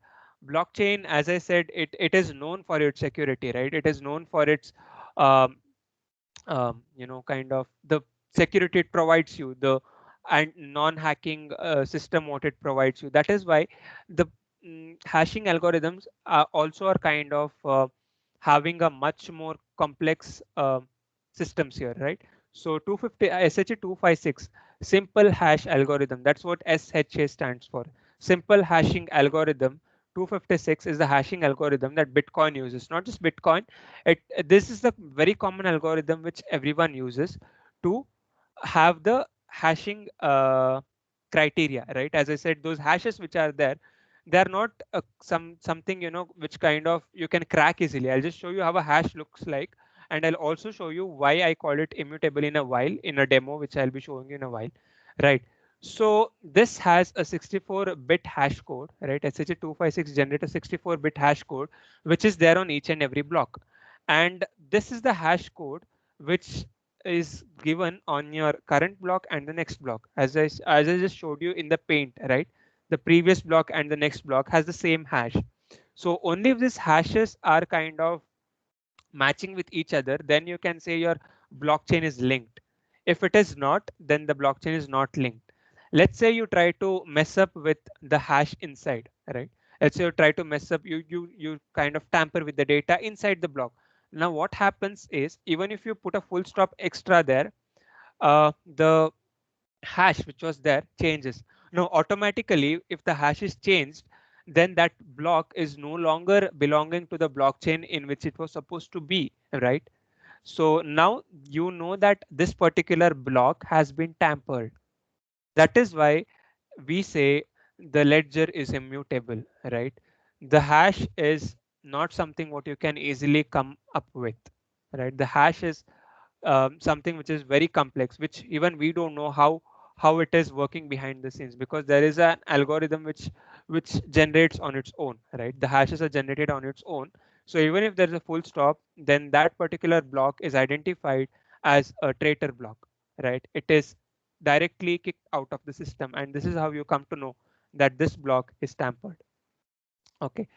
blockchain, as I said, it is known for its security, right? It is known for its um, kind of the security it provides you, the and non-hacking system what it provides you. That is why the hashing algorithms are also are kind of having a much more complex systems here, right? So 250 SHA-256 simple hash algorithm. That's what SHA stands for. Simple hashing algorithm. 256 is the hashing algorithm that Bitcoin uses. Not just Bitcoin. This is the very common algorithm which everyone uses to have the hashing criteria, right? As I said, those hashes which are there, they are not something which kind of you can crack easily. I'll just show you how a hash looks like, and I'll also show you why I call it immutable in a while in a demo which I'll be showing you in a while, right? So this has a 64-bit hash code, right? SHA-256 generate a 64-bit hash code which is there on each and every block, and this is the hash code which is given on your current block and the next block. As I just showed you in the paint, right? The previous block and the next block has the same hash. So only if these hashes are kind of matching with each other, then you can say your blockchain is linked. If it is not, then the blockchain is not linked. Let's say you try to mess up with the hash inside, right? Let's say you try to mess up, you kind of tamper with the data inside the block. Now what happens is, even if you put a full stop extra there, the hash which was there changes. Now automatically, if the hash is changed, then that block is no longer belonging to the blockchain in which it was supposed to be, right? So now you know that this particular block has been tampered. That is why we say the ledger is immutable, right? The hash is not something what you can easily come up with, right? The hash is something which is very complex, which even we don't know how it is working behind the scenes, because there is an algorithm which generates on its own, right? The hashes are generated on its own. So even if there's a full stop, then that particular block is identified as a traitor block, right? It is directly kicked out of the system, and this is how you come to know that this block is tampered. Okay,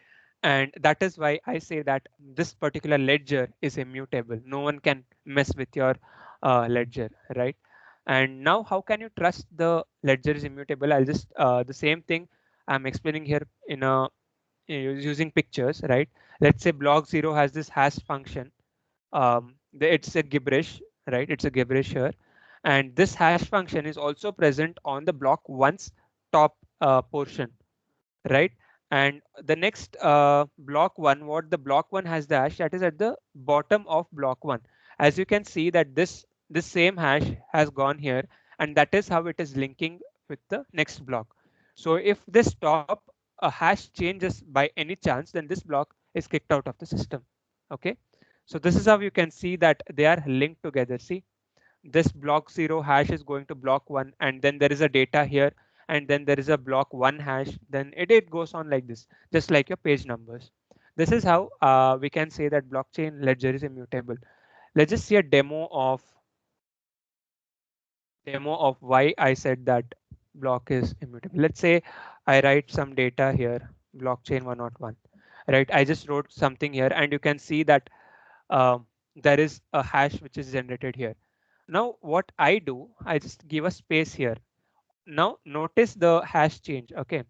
and that is why I say that this particular ledger is immutable. No one can mess with your ledger, right? And now how can you trust the ledger is immutable? I'll just the same thing I'm explaining here in a using pictures, right? Let's say block 0 has this hash function. It's a gibberish, right? It's a gibberish here, and this hash function is also present on the block 1's top portion, right? And the next block 1, what the block 1 has the hash that is at the bottom of block 1. As you can see that this same hash has gone here, and that is how it is linking with the next block. So if this top a hash changes by any chance, then this block is kicked out of the system. Okay, so this is how you can see that they are linked together. See, this block 0 hash is going to block 1, and then there is a data here, and then there is a block 1 hash, then it goes on like this, just like your page numbers. This is how we can say that blockchain ledger is immutable. Let's just see a demo of why I said that block is immutable. Let's say I write some data here, blockchain 101, right? I just wrote something here, and you can see that there is a hash which is generated here. Now what I do, I just give a space here. Now notice the hash change. Okay,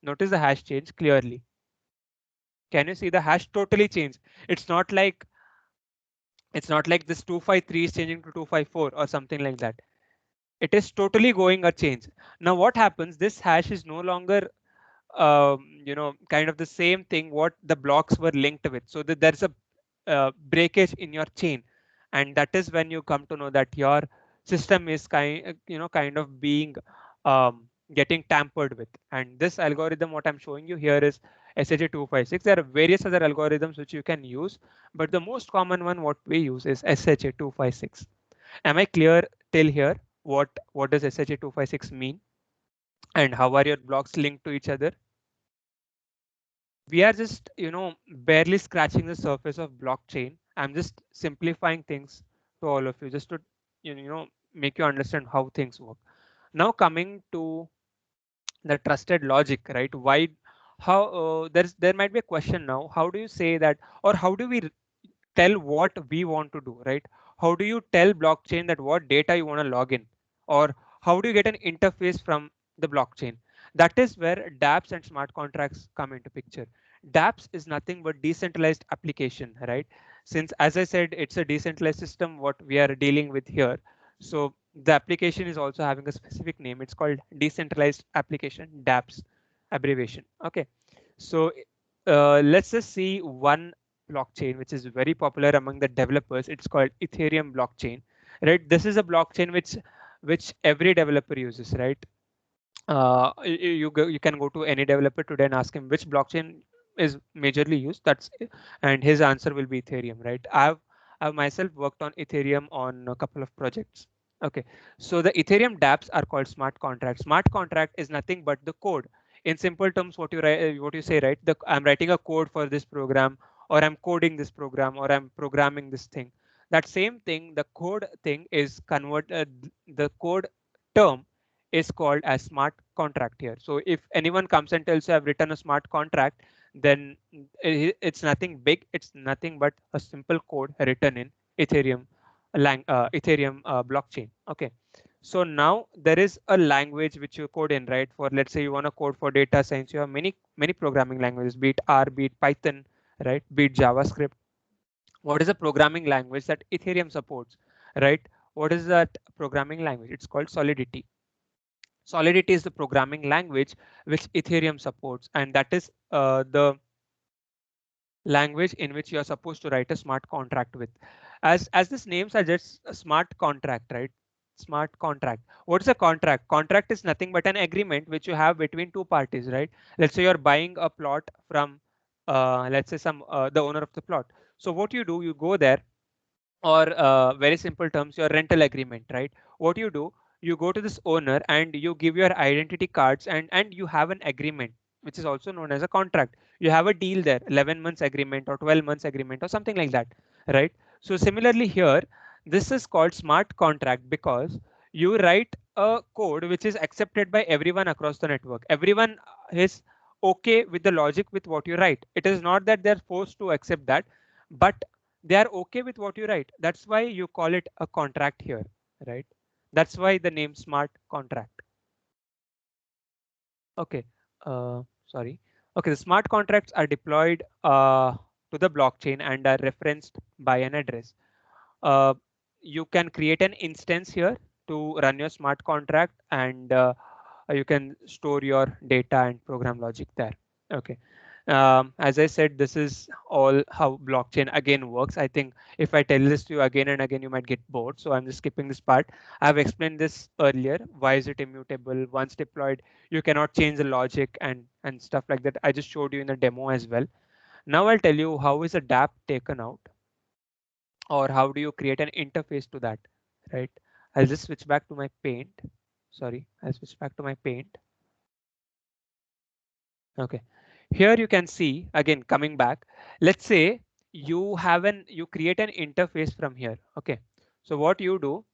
notice the hash change clearly. Can you see the hash totally change? It's not like this 253 is changing to 254 or something like that. It is totally going a change. Now what happens? This hash is no longer kind of the same thing what the blocks were linked with. So that there's a breakage in your chain, and that is when you come to know that your system is kind of being getting tampered with. And this algorithm what I'm showing you here is SHA-256. There are various other algorithms which you can use, but the most common one what we use is SHA-256. Am I clear till here? What does SHA-256 mean, and how are your blocks linked to each other? We are just barely scratching the surface of blockchain. I'm just simplifying things to all of you, just to make you understand how things work. Now coming to the trusted logic, right? Why, how there might be a question now, how do you say that, or how do we tell what we want to do, right? How do you tell blockchain that what data you want to log in, or how do you get an interface from the blockchain? That is where dApps and smart contracts come into picture. dApps is nothing but decentralized application, right? Since, as I said, it's a decentralized system what we are dealing with here, so the application is also having a specific name. It's called decentralized application, dApps abbreviation. Okay, so let's just see one blockchain which is very popular among the developers. It's called Ethereum blockchain, right? This is a blockchain which every developer uses, right? You can go to any developer today and ask him which blockchain is majorly used. And his answer will be Ethereum, right? I've myself worked on Ethereum on a couple of projects. Okay, so the Ethereum dApps are called smart contracts. Smart contract is nothing but the code. In simple terms, what you write, what you say, right? I'm writing a code for this program, or I'm coding this program, or I'm programming this thing. That same thing, the code thing is the code term is called as smart contract here. So if anyone comes and tells you I've written a smart contract, then it's nothing big. It's nothing but a simple code written in Ethereum blockchain. Okay. So now there is a language which you code in, right? For, let's say you want to code for data science, you have many programming languages, be it R, be it Python, right? Be it JavaScript. What is a programming language that Ethereum supports, right? What is that programming language? It's called Solidity. Solidity is the programming language which Ethereum supports, and that is the language in which you are supposed to write a smart contract with. As this name suggests, a smart contract, right? Smart contract. What is a contract? Contract is nothing but an agreement which you have between two parties, right? Let's say you're buying a plot from let's say some the owner of the plot. So what you do, you go there, or very simple terms, your rental agreement, right? What you do, you go to this owner and you give your identity cards, and you have an agreement, which is also known as a contract. You have a deal there, 11 months agreement or 12 months agreement or something like that, right? So similarly here, this is called smart contract because you write a code which is accepted by everyone across the network. Everyone is okay with the logic with what you write. It is not that they're forced to accept that, but they are okay with what you write. That's why you call it a contract here, right? That's why the name smart contract. Okay, sorry. Okay, the smart contracts are deployed to the blockchain and are referenced by an address. Uh, you can create an instance here to run your smart contract, and you can store your data and program logic there. Okay. As I said, this is all how blockchain again works. I think if I tell this to you again and again, you might get bored. So I'm just skipping this part. I've explained this earlier. Why is it immutable? Once deployed, you cannot change the logic and stuff like that. I just showed you in the demo as well. Now I'll tell you how is a DApp taken out, or how do you create an interface to that, right? I'll just switch back to my paint. Sorry, I'll switch back to my paint. Okay, here you can see again coming back. Let's say you create an interface from here. Okay, so what you do,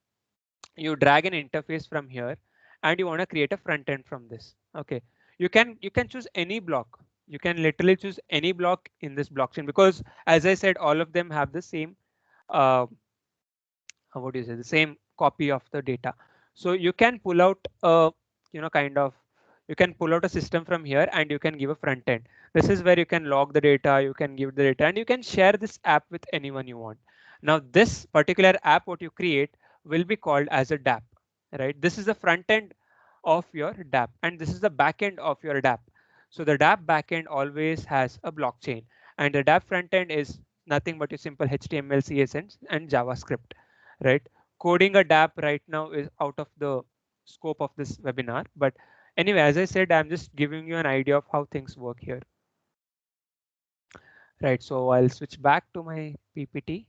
you drag an interface from here and you want to create a front end from this. Okay, you can choose any block. You can literally choose any block in this blockchain because, as I said, all of them have the same uh, what do you say, the same copy of the data. So you can pull out a kind of, you can pull out a system from here and you can give a front end. This is where you can log the data, you can give the data, and you can share this app with anyone you want. Now this particular app what you create will be called as a DApp, right? This is the front end of your DApp and this is the back end of your DApp. So the DApp backend always has a blockchain, and the DApp front end is nothing but your simple HTML, CSS, and JavaScript, right? Coding a DApp right now is out of the scope of this webinar. But anyway, as I said, I'm just giving you an idea of how things work here. Right, so I'll switch back to my PPT.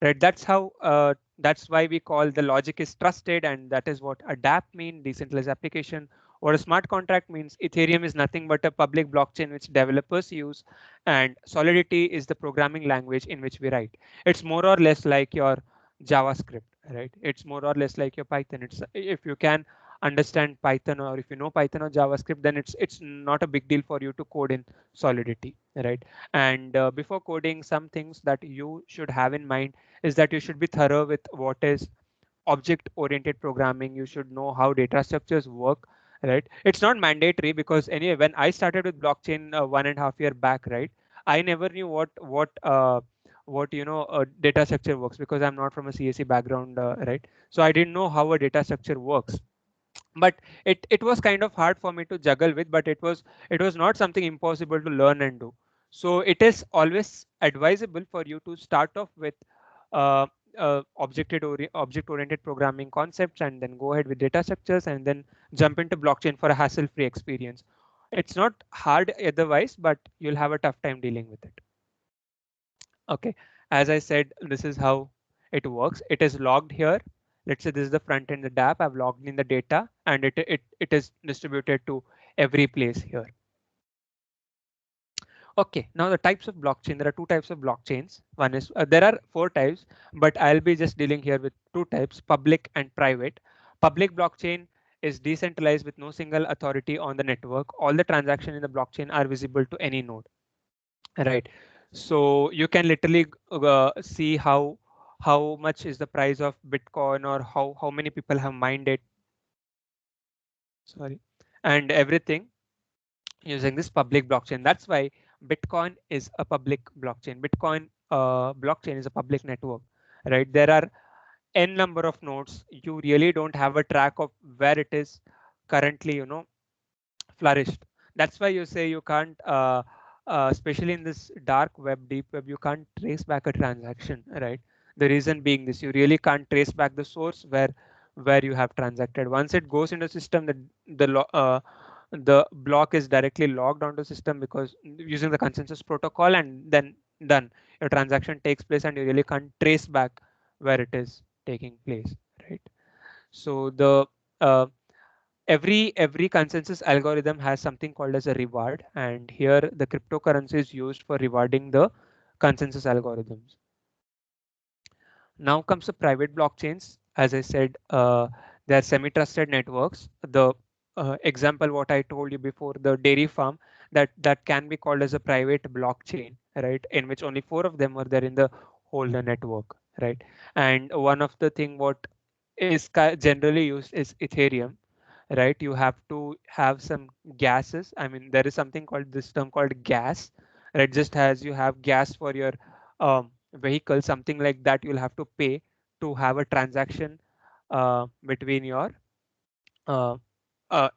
Right, that's why we call the logic is trusted, and that is what a DApp mean, decentralized application. Or a smart contract means Ethereum is nothing but a public blockchain which developers use, and Solidity is the programming language in which we write. It's more or less like your JavaScript, right? It's more or less like your Python. It's if you can understand Python, or if you know Python or JavaScript, then it's not a big deal for you to code in Solidity, right? And before coding, some things that you should have in mind is that you should be thorough with what is object oriented programming. You should know how data structures work, right? It's not mandatory because anyway, when I started with blockchain 1.5 year back, right, I never knew what data structure works because I'm not from a CSE background, right? So I didn't know how a data structure works. But it was kind of hard for me to juggle with, but it was not something impossible to learn and do. So it is always advisable for you to start off with uh, object oriented programming concepts, and then go ahead with data structures, and then jump into blockchain for a hassle free experience. It's not hard otherwise, but you'll have a tough time dealing with it. Okay, as I said, this is how it works. It is logged here. Let's say this is the front end, the DApp. I've logged in the data, and it is distributed to every place here. Okay, now the types of blockchain. There are two types of blockchains. One is there are four types, but I'll be just dealing here with two types: public and private. Public blockchain is decentralized with no single authority on the network. All the transactions in the blockchain are visible to any node. Right. So you can literally see how much is the price of Bitcoin, or how many people have mined it. Sorry, and everything using this public blockchain. That's why Bitcoin is a public blockchain. Bitcoin blockchain is a public network, right? There are n number of nodes. You really don't have a track of where it is currently, flourished. That's why you say you can't, especially in this dark web, deep web, you can't trace back a transaction, right? The reason being this, you really can't trace back the source where you have transacted. Once it goes into the system, the block is directly logged onto system because using the consensus protocol, and then done, your transaction takes place and you really can't trace back where it is taking place, right? So the every consensus algorithm has something called as a reward, and here the cryptocurrency is used for rewarding the consensus algorithms. Now comes the private blockchains. As I said, they are semi-trusted networks. The example what I told you before, the dairy farm, that can be called as a private blockchain, right? In which only 4 of them are there in the whole network, right? And one of the thing what is generally used is Ethereum, right? You have to have some gases. I mean, there is something called this term called gas, right? Just as you have gas for your vehicle, something like that, you'll have to pay to have a transaction between your uh,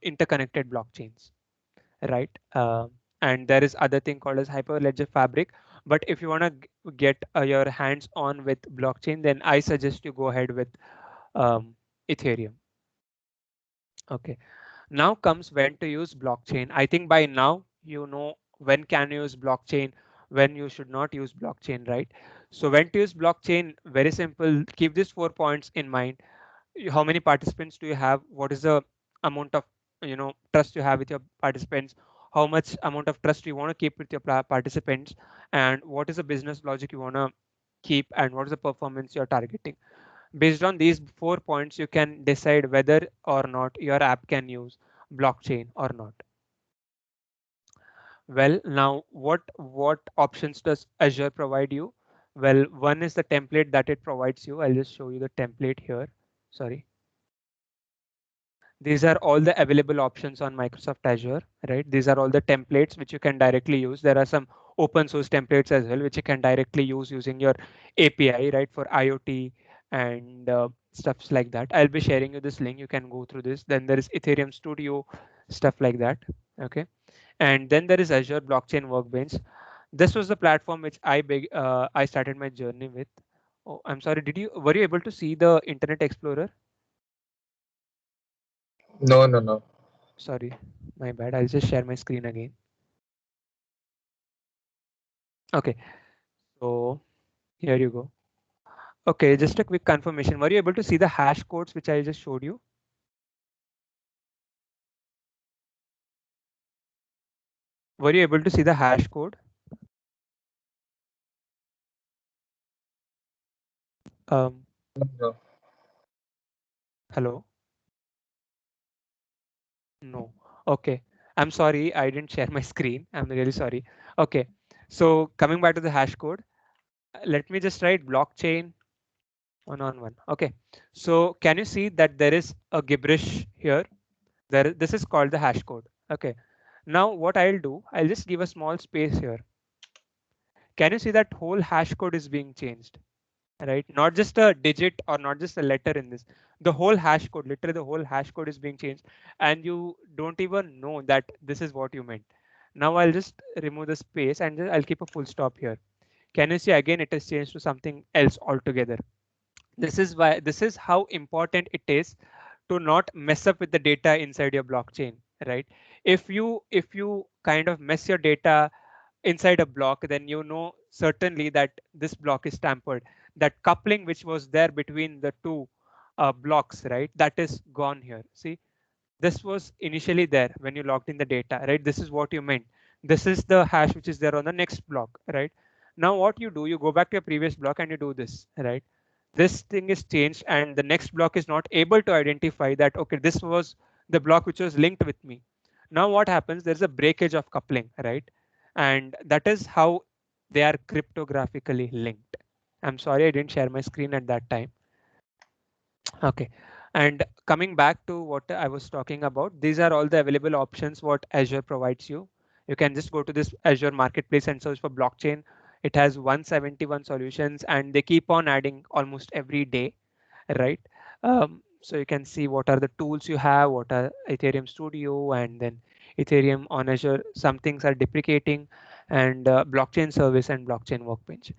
interconnected blockchains, right? And there is other thing called as Hyperledger Fabric. But if you want to get your hands on with blockchain, then I suggest you go ahead with Ethereum. Okay. Now comes when to use blockchain. I think by now you know when can you use blockchain, when you should not use blockchain, right? So when to use blockchain, very simple. Keep these 4 points in mind. How many participants do you have? What is the amount of trust you have with your participants? How much amount of trust you want to keep with your participants? And what is the business logic you want to keep? And what is the performance you're targeting? Based on these 4 points, you can decide whether or not your app can use blockchain or not. Well, now what options does Azure provide you? Well, one is the template that it provides you. I'll just show you the template here. Sorry. These are all the available options on Microsoft Azure, right? These are all the templates which you can directly use. There are some open source templates as well, which you can directly use using your API, right? For IoT and stuffs like that. I'll be sharing you this link. You can go through this. Then there is Ethereum Studio, stuff like that. Okay. And then there is Azure Blockchain Workbench. This was the platform which I started my journey with. Oh, I'm sorry. Were you able to see the Internet Explorer? No, no, no. Sorry, my bad. I'll just share my screen again. Okay, so here you go. Okay, just a quick confirmation. Were you able to see the hash codes which I just showed you? Were you able to see the hash code? Um, No. Hello? No. Okay. I'm sorry, I didn't share my screen. I'm really sorry. Okay. So coming back to the hash code, let me just write blockchain 1 on 1. Okay. So can you see that there is a gibberish here? This is called the hash code. Okay. Now what I'll do, I'll just give a small space here. Can you see that whole hash code is being changed, right? Not just a digit or not just a letter in this. The whole hash code, literally the whole hash code is being changed, and you don't even know that this is what you meant. Now I'll just remove the space and I'll keep a full stop here. Can you see again it has changed to something else altogether? This is how important it is to not mess up with the data inside your blockchain, right? If you kind of mess your data inside a block, then you know certainly that this block is tampered. That coupling which was there between the two blocks, right, that is gone here. See, this was initially there when you logged in the data, right? This is what you meant. This is the hash which is there on the next block, right? Now what you do, you go back to your previous block and you do this, right? This thing is changed and the next block is not able to identify that, okay, this was the block which was linked with me. Now what happens, there's a breakage of coupling, right? And that is how they are cryptographically linked. I'm sorry I didn't share my screen at that time. Okay. And coming back to what I was talking about, these are all the available options what Azure provides you. You can just go to this Azure Marketplace and search for blockchain. It has 171 solutions and they keep on adding almost every day, right? So you can see what are the tools you have, what are Ethereum Studio, and then Ethereum on Azure. Some things are deprecating, and blockchain service and blockchain workbench.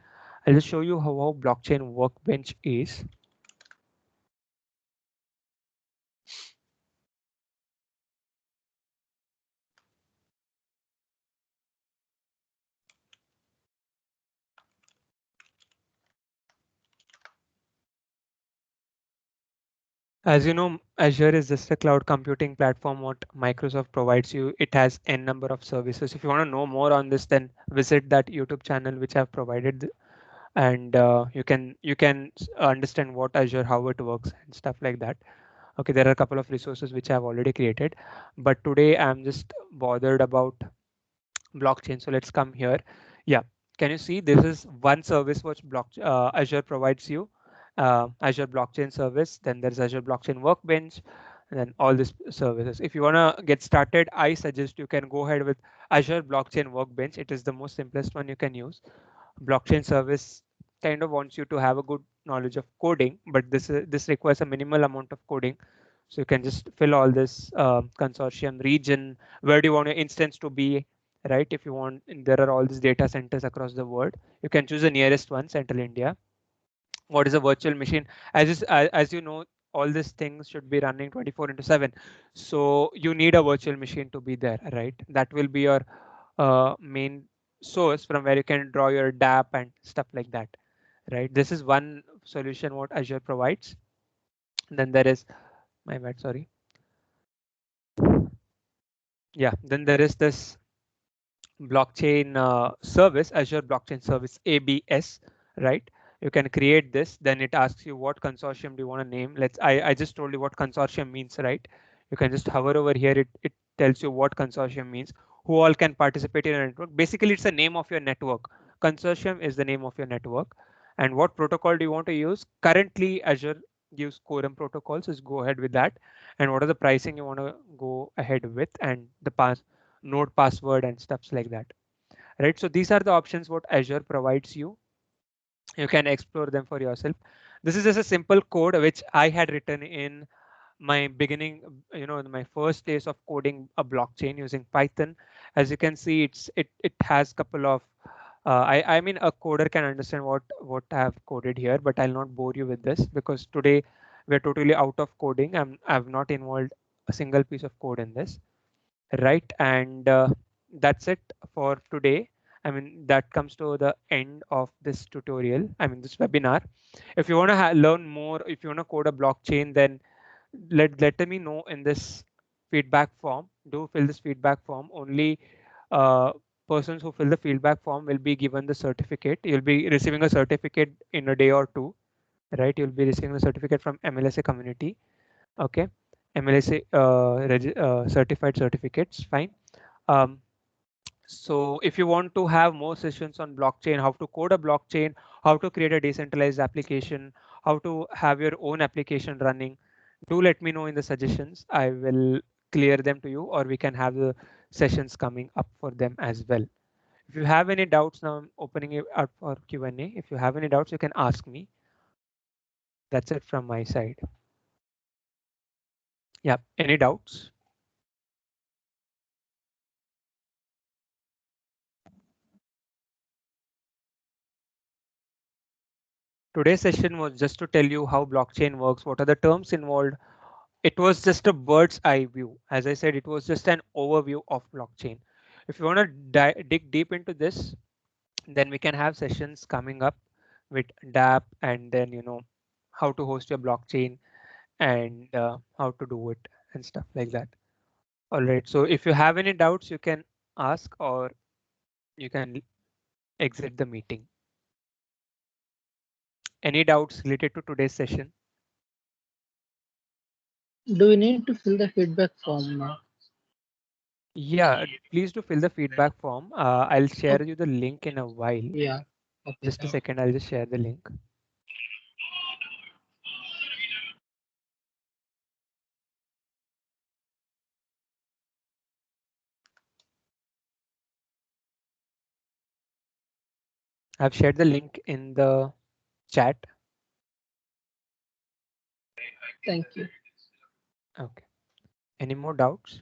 I'll just show you how blockchain workbench is. As you know, Azure is just a cloud computing platform what Microsoft provides you. It has n number of services. If you want to know more on this, then visit that YouTube channel which I've provided, and you can understand what Azure, how it works, and stuff like that. Okay, there are a couple of resources which I've already created, but today I'm just bothered about blockchain. So let's come here. Yeah, can you see this is one service which Azure provides you, Azure Blockchain Service. Then there's Azure Blockchain Workbench, and then all these services. If you wanna get started, I suggest you can go ahead with Azure Blockchain Workbench. It is the most simplest one you can use. Blockchain service kind of wants you to have a good knowledge of coding, but this requires a minimal amount of coding. So you can just fill all this consortium region. Where do you want your instance to be? Right? If you want, there are all these data centers across the world. You can choose the nearest one, Central India. What is a virtual machine? As you know, all these things should be running 24 into 7. So you need a virtual machine to be there, right? That will be your main source from where you can draw your DApp and stuff like that, right? This is one solution what Azure provides. Then there is, my bad, sorry. Yeah, then there is this blockchain service, Azure Blockchain Service, ABS, right? You can create this. Then it asks you what consortium do you want to name. I just told you what consortium means, right? You can just hover over here. It tells you what consortium means, who all can participate in a network. Basically, it's the name of your network. Consortium is the name of your network. And what protocol do you want to use? Currently, Azure gives Quorum protocol, so just go ahead with that. And what are the pricing you want to go ahead with, and the node password and stuffs like that, right? So these are the options what Azure provides you. You can explore them for yourself. This is just a simple code which I had written in my beginning, my first days of coding a blockchain using Python. As you can see, it has couple of I mean, a coder can understand what I have coded here, but I'll not bore you with this because today we're totally out of coding. I've not involved a single piece of code in this, right? And that's it for today. I mean, that comes to the end of this tutorial, I mean this webinar. If you want to learn more, if you want to code a blockchain, then let me know in this feedback form. Do fill this feedback form. Only uh, persons who fill the feedback form will be given the certificate. You'll be receiving a certificate in a day or two, right? You'll be receiving the certificate from MLSA community. Okay, MLSA certified certificates, fine. um, so if you want to have more sessions on blockchain, how to code a blockchain, how to create a decentralized application, how to have your own application running, do let me know in the suggestions. I will clear them to you, or we can have the sessions coming up for them as well. If you have any doubts, now I'm opening it up for Q&A. If you have any doubts, you can ask me. That's it from my side. Yeah, any doubts? Today's session was just to tell you how blockchain works, what are the terms involved. It was just a bird's eye view. As I said, it was just an overview of blockchain. If you want to dig deep into this, then we can have sessions coming up with DApp, and then how to host your blockchain, and how to do it and stuff like that. All right. So if you have any doubts, you can ask, or you can exit the meeting. Any doubts related to today's session? Do we need to fill the feedback form now? Yeah, please do fill the feedback form. I'll share Okay. you the link in a while. Yeah. Okay. Just a second, I'll just share the link. I've shared the link in the chat. Thank you. Okay. Any more doubts?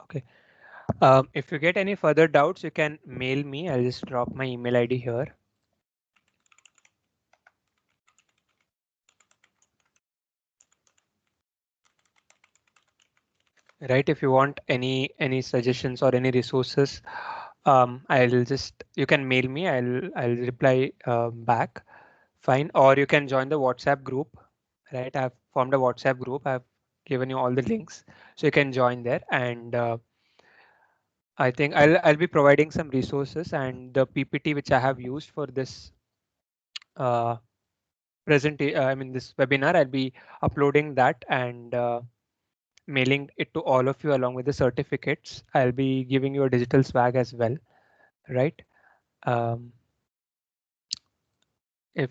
Okay. If you get any further doubts, you can mail me. I'll just drop my email ID here. right? If you want any suggestions or any resources, I'll just, you can mail me. I'll reply back. Fine. Or you can join the WhatsApp group, right? I've formed a WhatsApp group. I've given you all the links, so you can join there. And I think I'll be providing some resources and the PPT which I have used for this uh, I mean this webinar. I'll be uploading that and mailing it to all of you along with the certificates. I'll be giving you a digital swag as well, right? Um, if